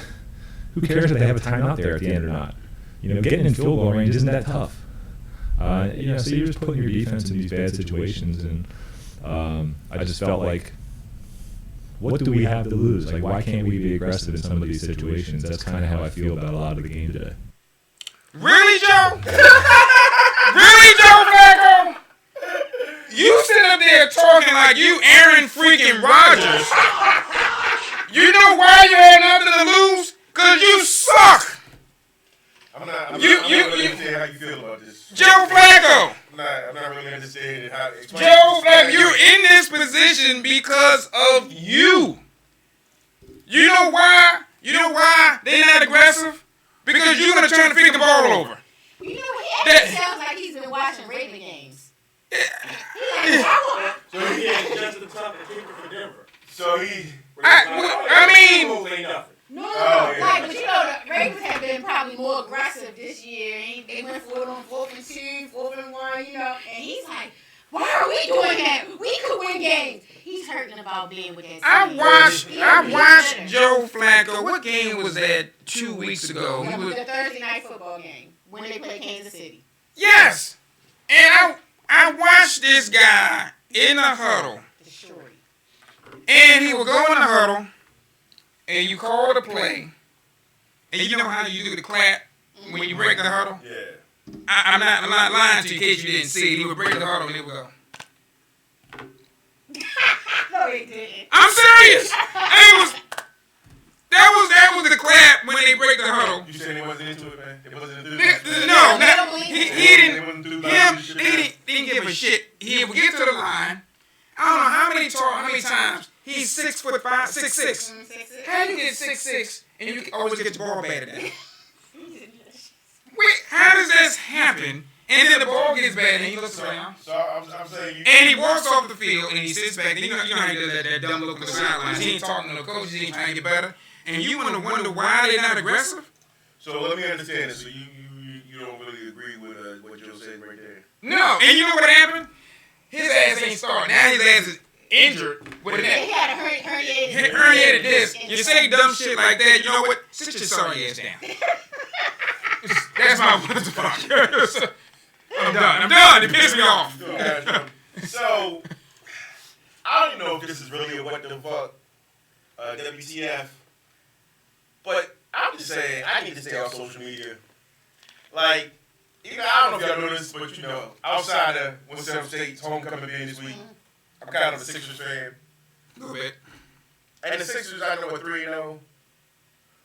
who cares if they have a timeout there at the end or not? You know, getting in field goal range isn't that tough. You know, so you're just putting your defense in these bad situations, and I just felt like, what do we have to lose? Like, why can't we be aggressive in some of these situations? That's kind of how I feel about a lot of the game today.
Really, Joe? Really, Joe Flacco? You sit up there talking like you Aaron freaking Rodgers. You know why you had nothing to lose? Because you suck.
I'm not
You-
really understanding how you feel about this.
Joe Flacco.
I'm not really understanding how.
Joe Flacco, you're in this position because of you. You know why? You know why they're not aggressive? Because you're going to turn the freaking ball over.
You know, he actually sounds like he's been watching Raven games. He's like,
So he had just the top of kicker for Denver.
So he.
I mean,
Ain't nothing.
no,
Oh, yeah.
like, but you know, the Ravens have been probably more aggressive this year. They went for it on 4th and 2, 4th and 1, you know, and he's like, why are we doing that? We could win games. He's hurting about being with that team.
I watched Joe Flacco. What game was that 2 weeks ago?
That
He
was
was,
the Thursday night football game when they played Kansas City.
yes. And I watched this guy in the huddle.
Destroyed.
And he would go in the huddle, and you call the play, and you know how you do the clap when you break the huddle?
Yeah.
I'm not lying to you in case you didn't see it. He would break the huddle, and he would go.
No, he didn't.
I'm serious. And that was the clap when they break the huddle.
You saying they wasn't into it, man? They wasn't into
No,
They
he
They
didn't.
wasn't through
He didn't give a shit. He would get to the line. I don't know how many times he's 6'5", 6'6". How you get 6'6" and you always get the ball batted at? Wait, how does this happen? And then the ball gets bad and he looks around.
So I'm saying you.
And he walks off the field and he sits back. And you know how he does that dumb look on the sidelines. He ain't talking to the coaches. He ain't trying to get better. And you want to wonder why they're not aggressive?
So let me understand this. So you don't really agree with what Joe said right there?
No. And you know what happened? His ass ain't starting. Now his ass is injured with an
He had a
herniated disc. You say dumb shit like that, you know what? Sit your sorry ass down. That's my what the fuck. I'm done. It pissed me off.
So I don't even know if this is really a what the fuck WTF, but I'm just saying I need to stay off social media. Like, you know, I don't know if y'all know this, but you know, outside of Winston State's homecoming being this week, I'm kind of a Sixers fan.
A little bit.
And the Sixers, I know, are 3-0.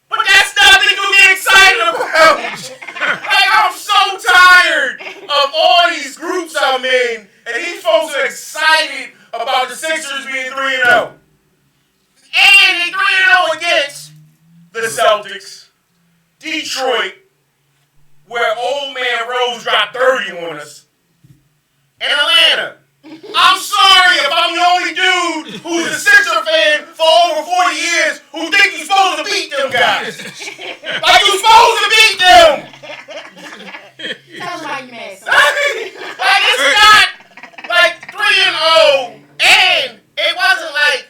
But that's nothing to get excited about. Like, I'm so tired of all these groups I'm in, and these folks are excited about the Sixers being 3-0. And they 3-0 against the Celtics, Detroit, where old man Rose dropped 30 on us, and Atlanta. I'm sorry if I'm the only dude who's a Sixer fan for over 40 years who think you're supposed to beat them guys. Like you're supposed to beat them.
Tell him why you mad, son.
Like it's not like 3-0, and it wasn't like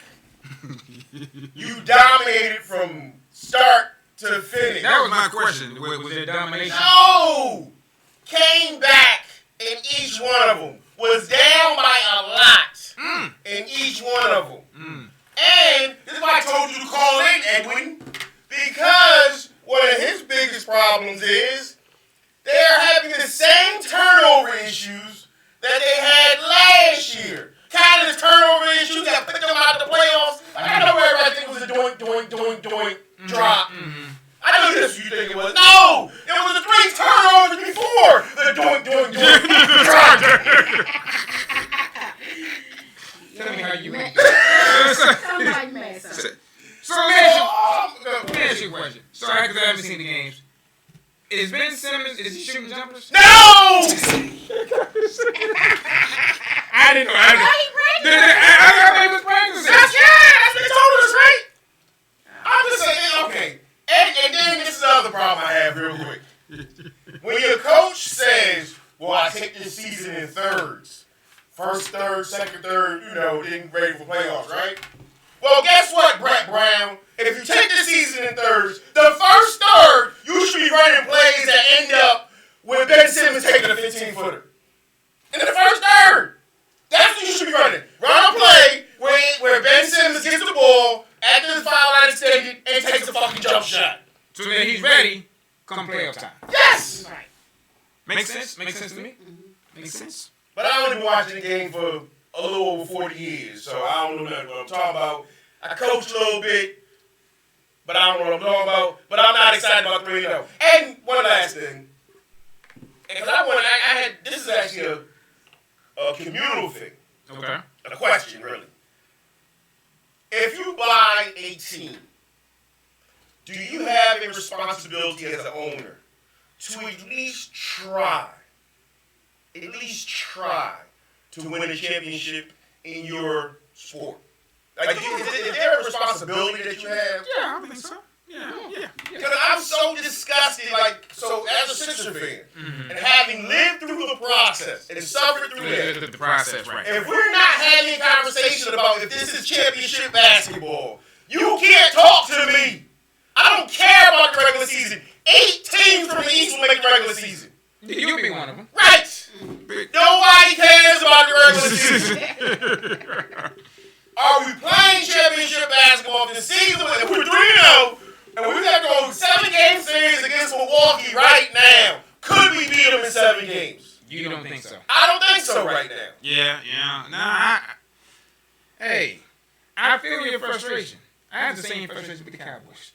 you dominated from start to finish.
That was my question. Was there domination?
No! Came back in each one of them. Was down by a lot in each one of them. And why I told you to call in, Edwin. Because one of his biggest problems is they are having the same turnover issues that they had last year. Kind of the turnover issues that put them out of the playoffs. I know everybody think it was a doink, drop. I know this you think it was. No! It was the 3 turnovers before the doink, drop.
Tell me how you make
Somebody mad, son.
So let me ask you a question. Sorry, because I haven't seen the games. Is Ben Simmons, is he shooting jumpers?
No!
I didn't know. I thought he was practicing.
That's what they told us, right? I'm just saying, okay. And then this is the other problem I have real quick. When your coach says, well, I take this season in thirds. First third, second third, then ready for playoffs, right? Well, guess what, Brett Brown? If you take the season in thirds, the first third, you should be running plays that end up with Ben Simmons taking a 15-footer. In the first third. That's what you should be running. Run a play where Ben Simmons gets the ball after the foul line extended and takes a fucking jump shot.
So then he's ready come playoff time.
Yes!
Right.
Makes sense? Makes sense to me? Makes sense.
But I only been watching the game for a little over 40 years, so I don't know nothing what I'm talking about. I coach a little bit, but I don't know what I'm talking about. But I'm not excited about 3-0. And one last thing. Because this is actually a communal thing.
Okay.
A question, really. If you buy a team, do you have a responsibility as an owner to at least try to win a championship in your sport? Like, is there a responsibility that you have?
Yeah, I think so. Yeah.
Because I'm so disgusted, so as a Sixer fan, and having lived through the process and suffered through that,
The process, right.
if we're not having a conversation about if this is championship basketball, you can't talk to me. I don't care about the regular season. 8 teams from the East will make the regular season.
You'll be one of them.
Right. Nobody cares about the regular season. Are we playing championship basketball this season? If we're 3-0, and we got to go 7-game series against Milwaukee right now, could we beat them in 7 games?
You don't think so?
I don't think so right now.
Yeah. Hey, I feel your frustration. I have the same frustration with the Cowboys.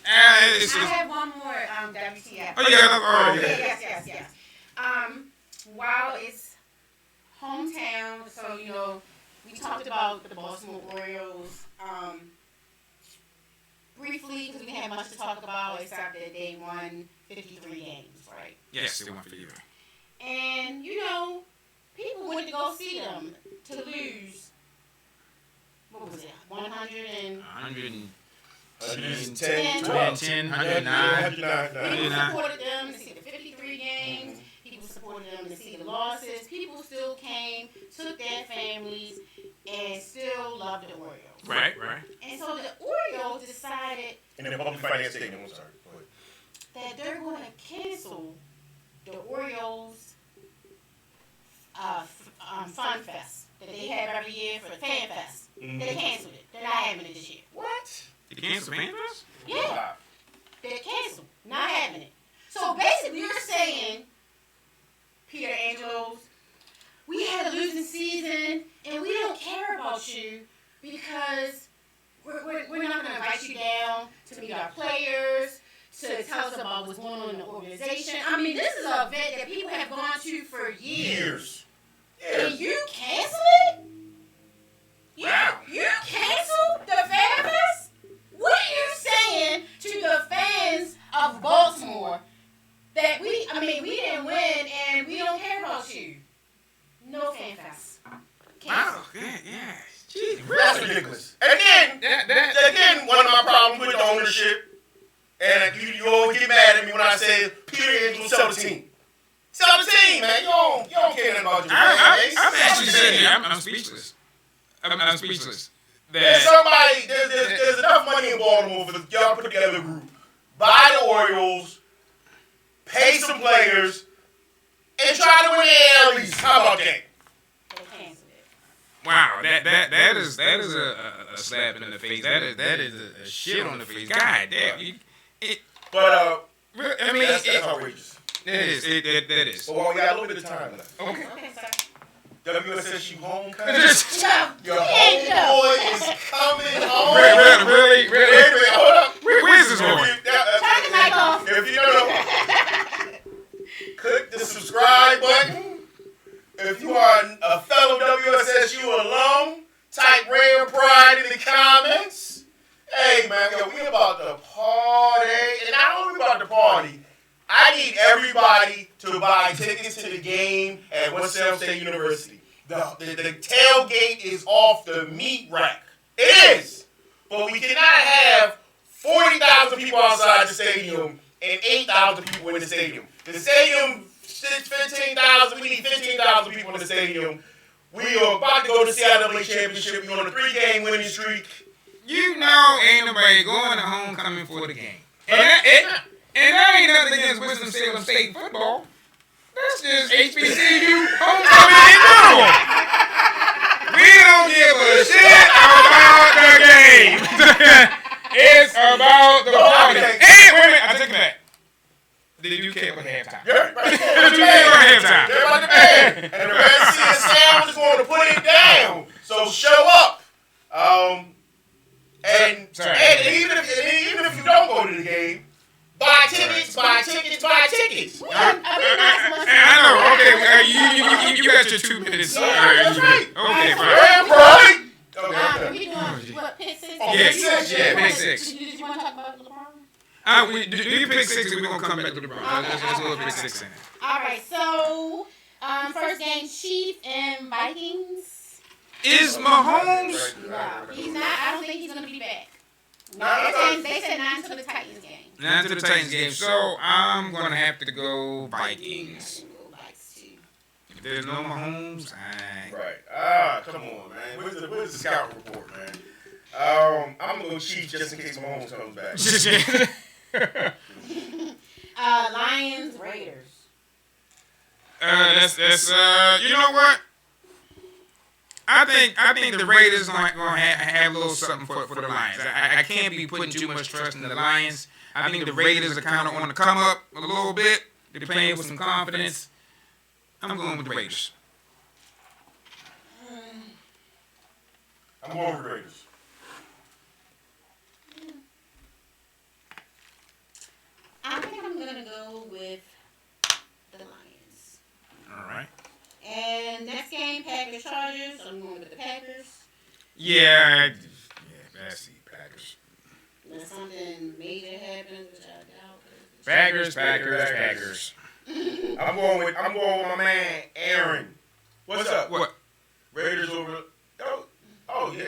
I have one more WTF.
Oh, yeah.
Yes. While it's hometown, so, we talked about the Baltimore Orioles briefly because we didn't have much to talk about except that they won 53 games, right?
Yes, they won 53.
And, people went to go see them to lose, what was it, 110,
109.
People supported them to see the 53 games. People supported them to see the losses. People still came, took their families, and still loved the Orioles.
Right.
And so the Orioles decided
In the public finance statement, I'm sorry. Go ahead.
that they're going to cancel the Orioles Fun Fest that they have every year for Fan Fest. They canceled it. They're not having it this year.
What?
They canceled FanFest?
Yeah. They're canceled. Not having it. So basically, you're saying, Peter Angelos, we had a losing season, and we don't care about you because we're not going to invite you down to meet our players, to tell us about what's going on in the organization. I mean, this is an event that people have gone to for years. And you cancel it? You cancel the Fan Fest? What are you saying to the fans of Baltimore that we didn't win and we don't care about you? No Fan Fest.
Wow. Yeah. Jeez,
That's ridiculous. And then one of my problems with the ownership, and you always get mad at me when I say Peter Angelos sell the team. Sell the team, man. You don't care nothing about your fan base.
I'm actually sitting here. I'm speechless. I'm speechless.
There's enough money in Baltimore for y'all to put together a group. Buy the Orioles, pay some players, and try to win the AL East. How about that?
They canceled it.
Wow, that is a slap in the face. That is a shit on the face. God damn.
But
I mean,
that's outrageous.
That is.
But we got a little bit of time left.
Okay.
Okay, sorry.
WSSU homecoming.
No,
Your
ain't no.
homeboy is coming home.
Really?
Wait a minute, hold up.
Where's this going?
Turn the mic off.
If you don't know, click the subscribe button. If you are a fellow WSSU alum, type Rare Pride in the comments. Hey man, yo, we about to party. And not only about to party, I need everybody to buy tickets to the game at Winston State University. The tailgate is off the meat rack. It is. But we cannot have 40,000 people outside the stadium and 8,000 people in the stadium. The stadium sits 15,000. We need 15,000 people in the stadium. We are about to go to the CIAA championship. We're on a 3-game winning streak.
You know ain't nobody going to homecoming for the game. And that ain't nothing against Winston-Salem State football. That's just HBCU homecoming in general. We don't give a shit about the game. It's about the party. And wait a minute, I take it back. Did you care about halftime?
Yeah, right.
Did you care about halftime?
They're about the band. And the Red Sea Sound is going to put it down. So show up. And even if you don't go to the game, buy tickets.
I know. Okay, you got your 2 minutes.
That's right.
Okay, fine.
Right.
You doing what, pick six?
Pick six, yeah,
pick six.
Did you want to talk about LeBron?
Do you pick 6 and we're going to come back to LeBron. Let's go pick 6 in it.
All right, so first game, Chiefs and Vikings.
Is Mahomes?
No, he's not. I don't think he's going to be back. They said 9 to the Titans game.
9 to the Titans game. So I'm going to have to go Vikings. If there's no Mahomes,
Right. Come on, man. Where's the scout report, man? I'm going to go Chiefs just in case Mahomes comes back.
Lions, Raiders.
That's you know what? I think the Raiders gonna have a little something for the Lions. I can't be putting too much trust in the Lions. I think the Raiders are kind of on the come up a little bit. They're playing with some confidence. I'm going with the Raiders.
I'm going with the Raiders.
I think I'm going to go with the Lions.
All right.
And next game, Packers, Chargers. I'm going with the Packers.
Yeah, that's the Packers.
Unless something major happens, which I doubt.
Packers.
I'm going with my man Aaron. What's up?
What?
Raiders over. Oh yeah.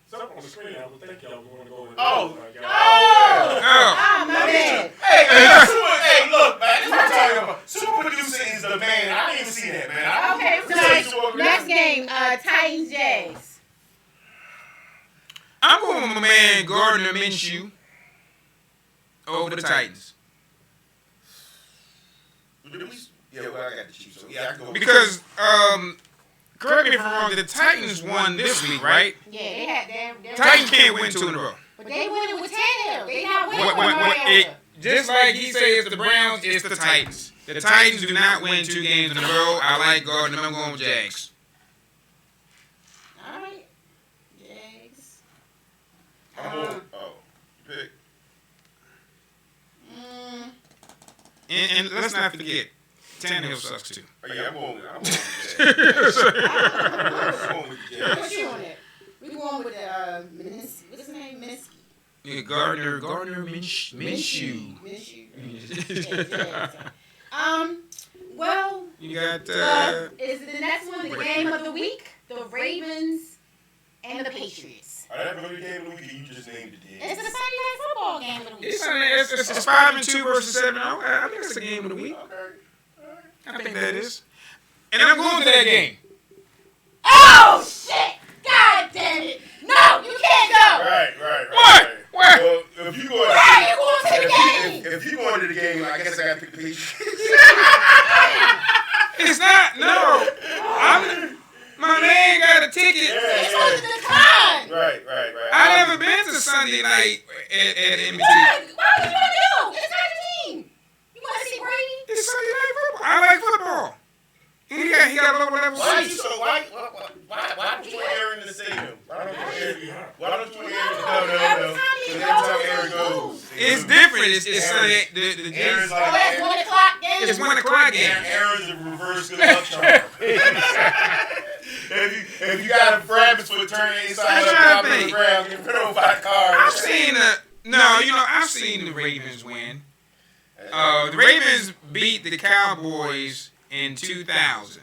Something on the screen. I would think y'all were going to go with.
Oh,
my bad.
Hey, look, man. This is what I'm talking about. Super producer is the man. I didn't even see that, man.
Okay, so next game, Titans, Jags.
I'm going with my man Gardner Minshew over the Titans.
Yeah, well, I got the Chiefs. So yeah, I can go.
Because, correct me if I'm wrong, the Titans won this week, right?
Yeah, they had
Titans can't win 2 in a row.
But they won it with Tannehill. They not winning
just like he said, it's the Browns, it's the Titans. The Titans do not win 2 games in a row. I like Gardner. I'm going with Jags.
All right. Jags.
Pick.
And let's not forget, Tannehill sucks too.
Oh, yeah, I'm going with Jags.
What you on it? We going with what's his name? Minsky.
Yeah, Gardner Minshew.
Well,
You got
is the next one the game of the week? The Ravens and the Patriots.
Are that really the game of the week? Or you just named it?
It's the Sunday Night Football game of the week.
it's 5-2 versus 7-0. I think it's the game of the week.
Okay.
I think that is. And I'm going to that game.
Oh shit! God damn it! No, you can't go.
Right.
What? Where?
Well, if you go,
Where are you going to the game?
if you going to the game, I guess I got to pick the Patriots.
It's not. No. My man got ticket.
It's supposed to decline.
Right.
I never been to Sunday night at MBT.
Why would you want to go? It's not your team. You want to see Brady?
It's Sunday night football. I like football. And he got a low level
Why
seats.
don't you air in the stadium? Why don't you air? No.
Every time
Every time Aaron goes.
It's different. It's Sunday. The
Aaron's
Oh, that's 1 o'clock game.
It's 1 o'clock game.
Aaron's a reverse good luck charm. If you got a rabbit's foot turning inside up on the ground, get rid of 5 cards.
I've seen I've seen the Ravens win. The Ravens beat the Cowboys in 2000.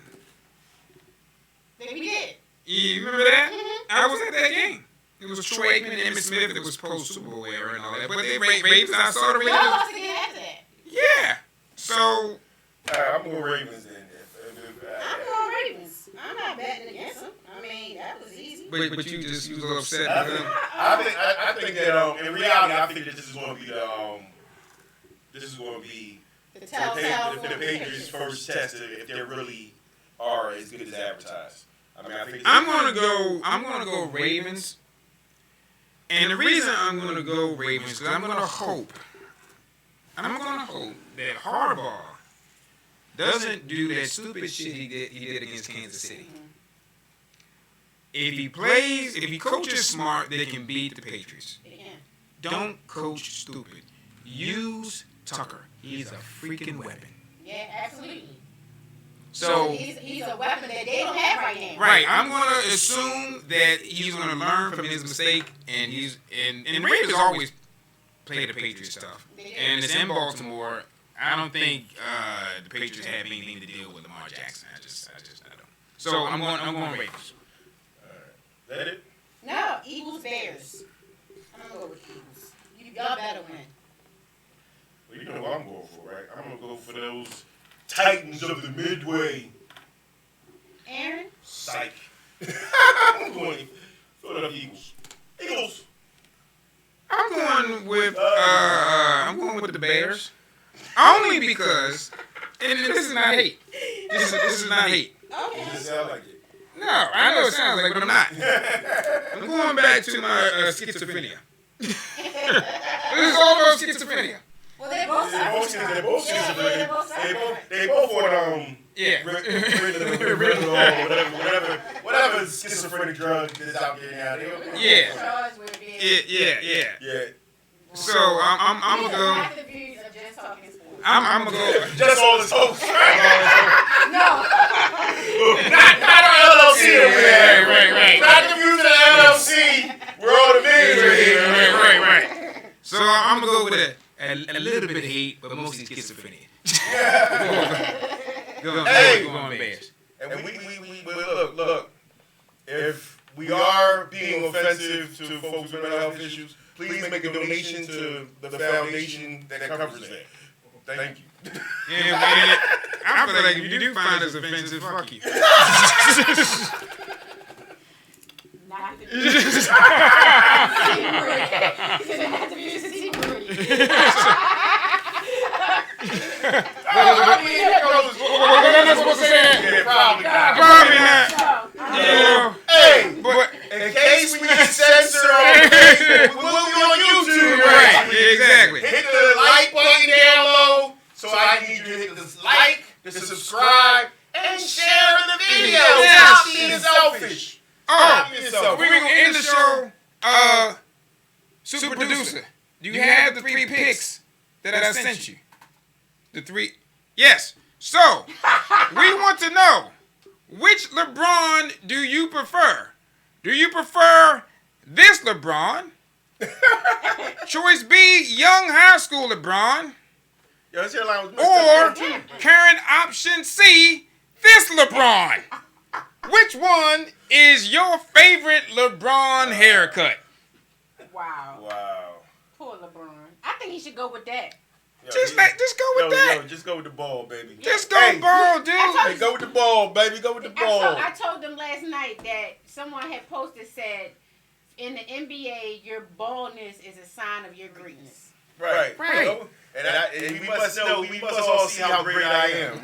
We did.
You remember that?
Mm-hmm.
I was at that game. It was Troy Aikman and Emmitt Smith. It was post Super Bowl era and all that. But the Ravens, I saw the
Y'all
Ravens.
lost again after that.
Yeah. So
I'm going Ravens then.
I'm going Ravens. I'm not betting against them. I mean, that was easy.
but you was a little upset with them.
I think that in reality, I think that this is going to be
The telltale
the Patriots' first test if they really are as good as advertised. I mean, I think
I'm gonna go Ravens. And the reason I'm gonna go Ravens is because I'm gonna hope that Harbaugh doesn't do that stupid shit he did against Kansas City. If he coaches smart, they can beat the Patriots. Don't coach stupid. Use Tucker. He's a freaking weapon.
Yeah, absolutely.
So
he's a weapon that they don't have right now.
right, I'm gonna assume that he's gonna learn from his mistake, and and Ravens always play the Patriots stuff, and it's in Baltimore. I don't think the Patriots have anything to deal with Lamar Jackson. I just don't. So I'm going Ravens.
That it?
No, Eagles, Bears. I'm gonna go with Eagles. Y'all better win.
Well, you know what I'm going for, right? I'm going to go for those Titans of the Midway.
Aaron?
Psych. I'm going Philadelphia Eagles. Eagles.
I'm going with the Bears, only because, and this is not hate. This is not hate.
Okay.
It just sounds like it.
No, I know it sounds like it, but I'm not. I'm going back to my schizophrenia. This is all about schizophrenia.
Well, they're both
They're both schizophrenic.
they're both schizophrenic.
They both on
Yeah.
whatever schizophrenic drug that's out there now.
Yeah.
Charged with being
Yeah.
So I'm gonna go.
half the views of just talking sports.
I'm gonna go.
Just all the toast.
No.
Not our LLC over there.
Right.
Not the views of the LLC. We're all the millionaires here.
Right. So I'm gonna go with a little bit of hate, but mostly schizophrenia. Going Bears.
And we look. If we are being offensive to folks with mental health issues, please make a donation to the foundation that covers that. Thank you.
Yeah, man. I feel like if you do find us offensive, fuck you.
Not the views. Not the views of T-Marie.
We're not supposed to say that.
Yeah, probably not.
Probably not. You know.
Hey,
But
in case we get censored on Facebook, we'll be on YouTube.
right. Exactly.
Hit the like button down low. So I need you to hit the like, the subscribe, and share the video.
Yes.
Stop being selfish.
Oh,
Stop being selfish.
we're gonna end the show. Super producer, do you have the 3 picks that I sent you? The 3. Yes. So we want to know, which LeBron do you prefer? Do you prefer this LeBron? Choice B, young high school LeBron.
Yo, this hairline was
Or current option C, this LeBron. Which one is your favorite LeBron haircut?
Wow.
Wow.
Poor LeBron. I think he should go with that.
Just go with that.
Just go with the ball, baby.
Just go ball, dude.
Hey, go with the ball, baby. Go with the ball.
I told them last night that someone had posted said, in the NBA, your baldness is a sign of your greatness.
Right. And we must all see how great I am.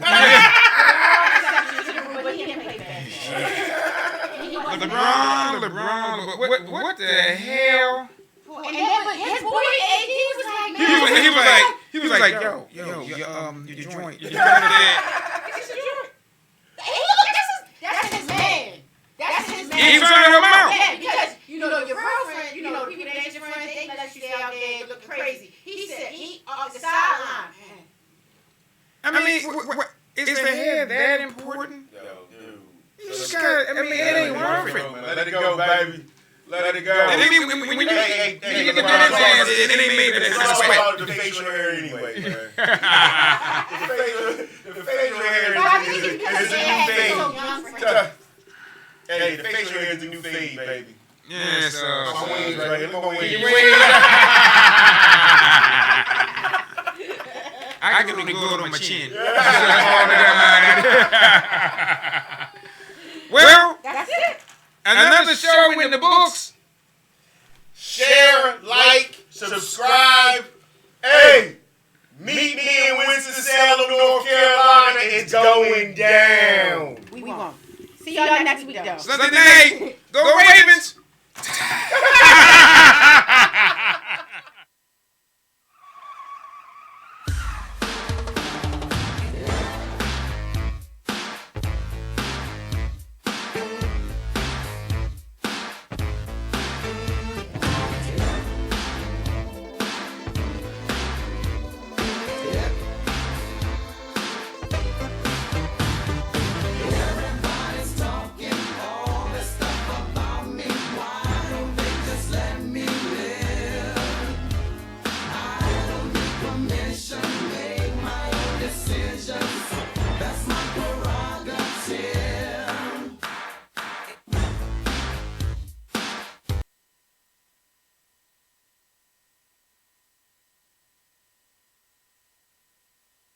But he didn't play basketball. He
LeBron. What the hell?
And then, but his boy AD was like, man.
He was like, yo, your joint is dead.
Hey, look, that's his man. That's his man.
He trying to help him out.
Yeah, because, your girlfriend, the people that ain't your friends, they let you stay out there looking crazy. He said, he off the sideline.
I mean, is the hair that important?
Yo, dude.
You just gotta, it ain't worth it.
Let it go, baby. Let it go.
When you get the dance ass, it ain't made of
It's all about the facial hair anyway, man. The facial hair is the new fade. Hey, the facial hair is the new fade, baby.
Yeah, so.
My wings right here. Look at my wings.
I can only go on my chin. Well,
That's it.
another show in the books.
Share, like, subscribe. Hey, meet me in Winston-Salem, North Carolina. It's going down.
We won't. See y'all next week, though.
Sunday night. Go Ravens.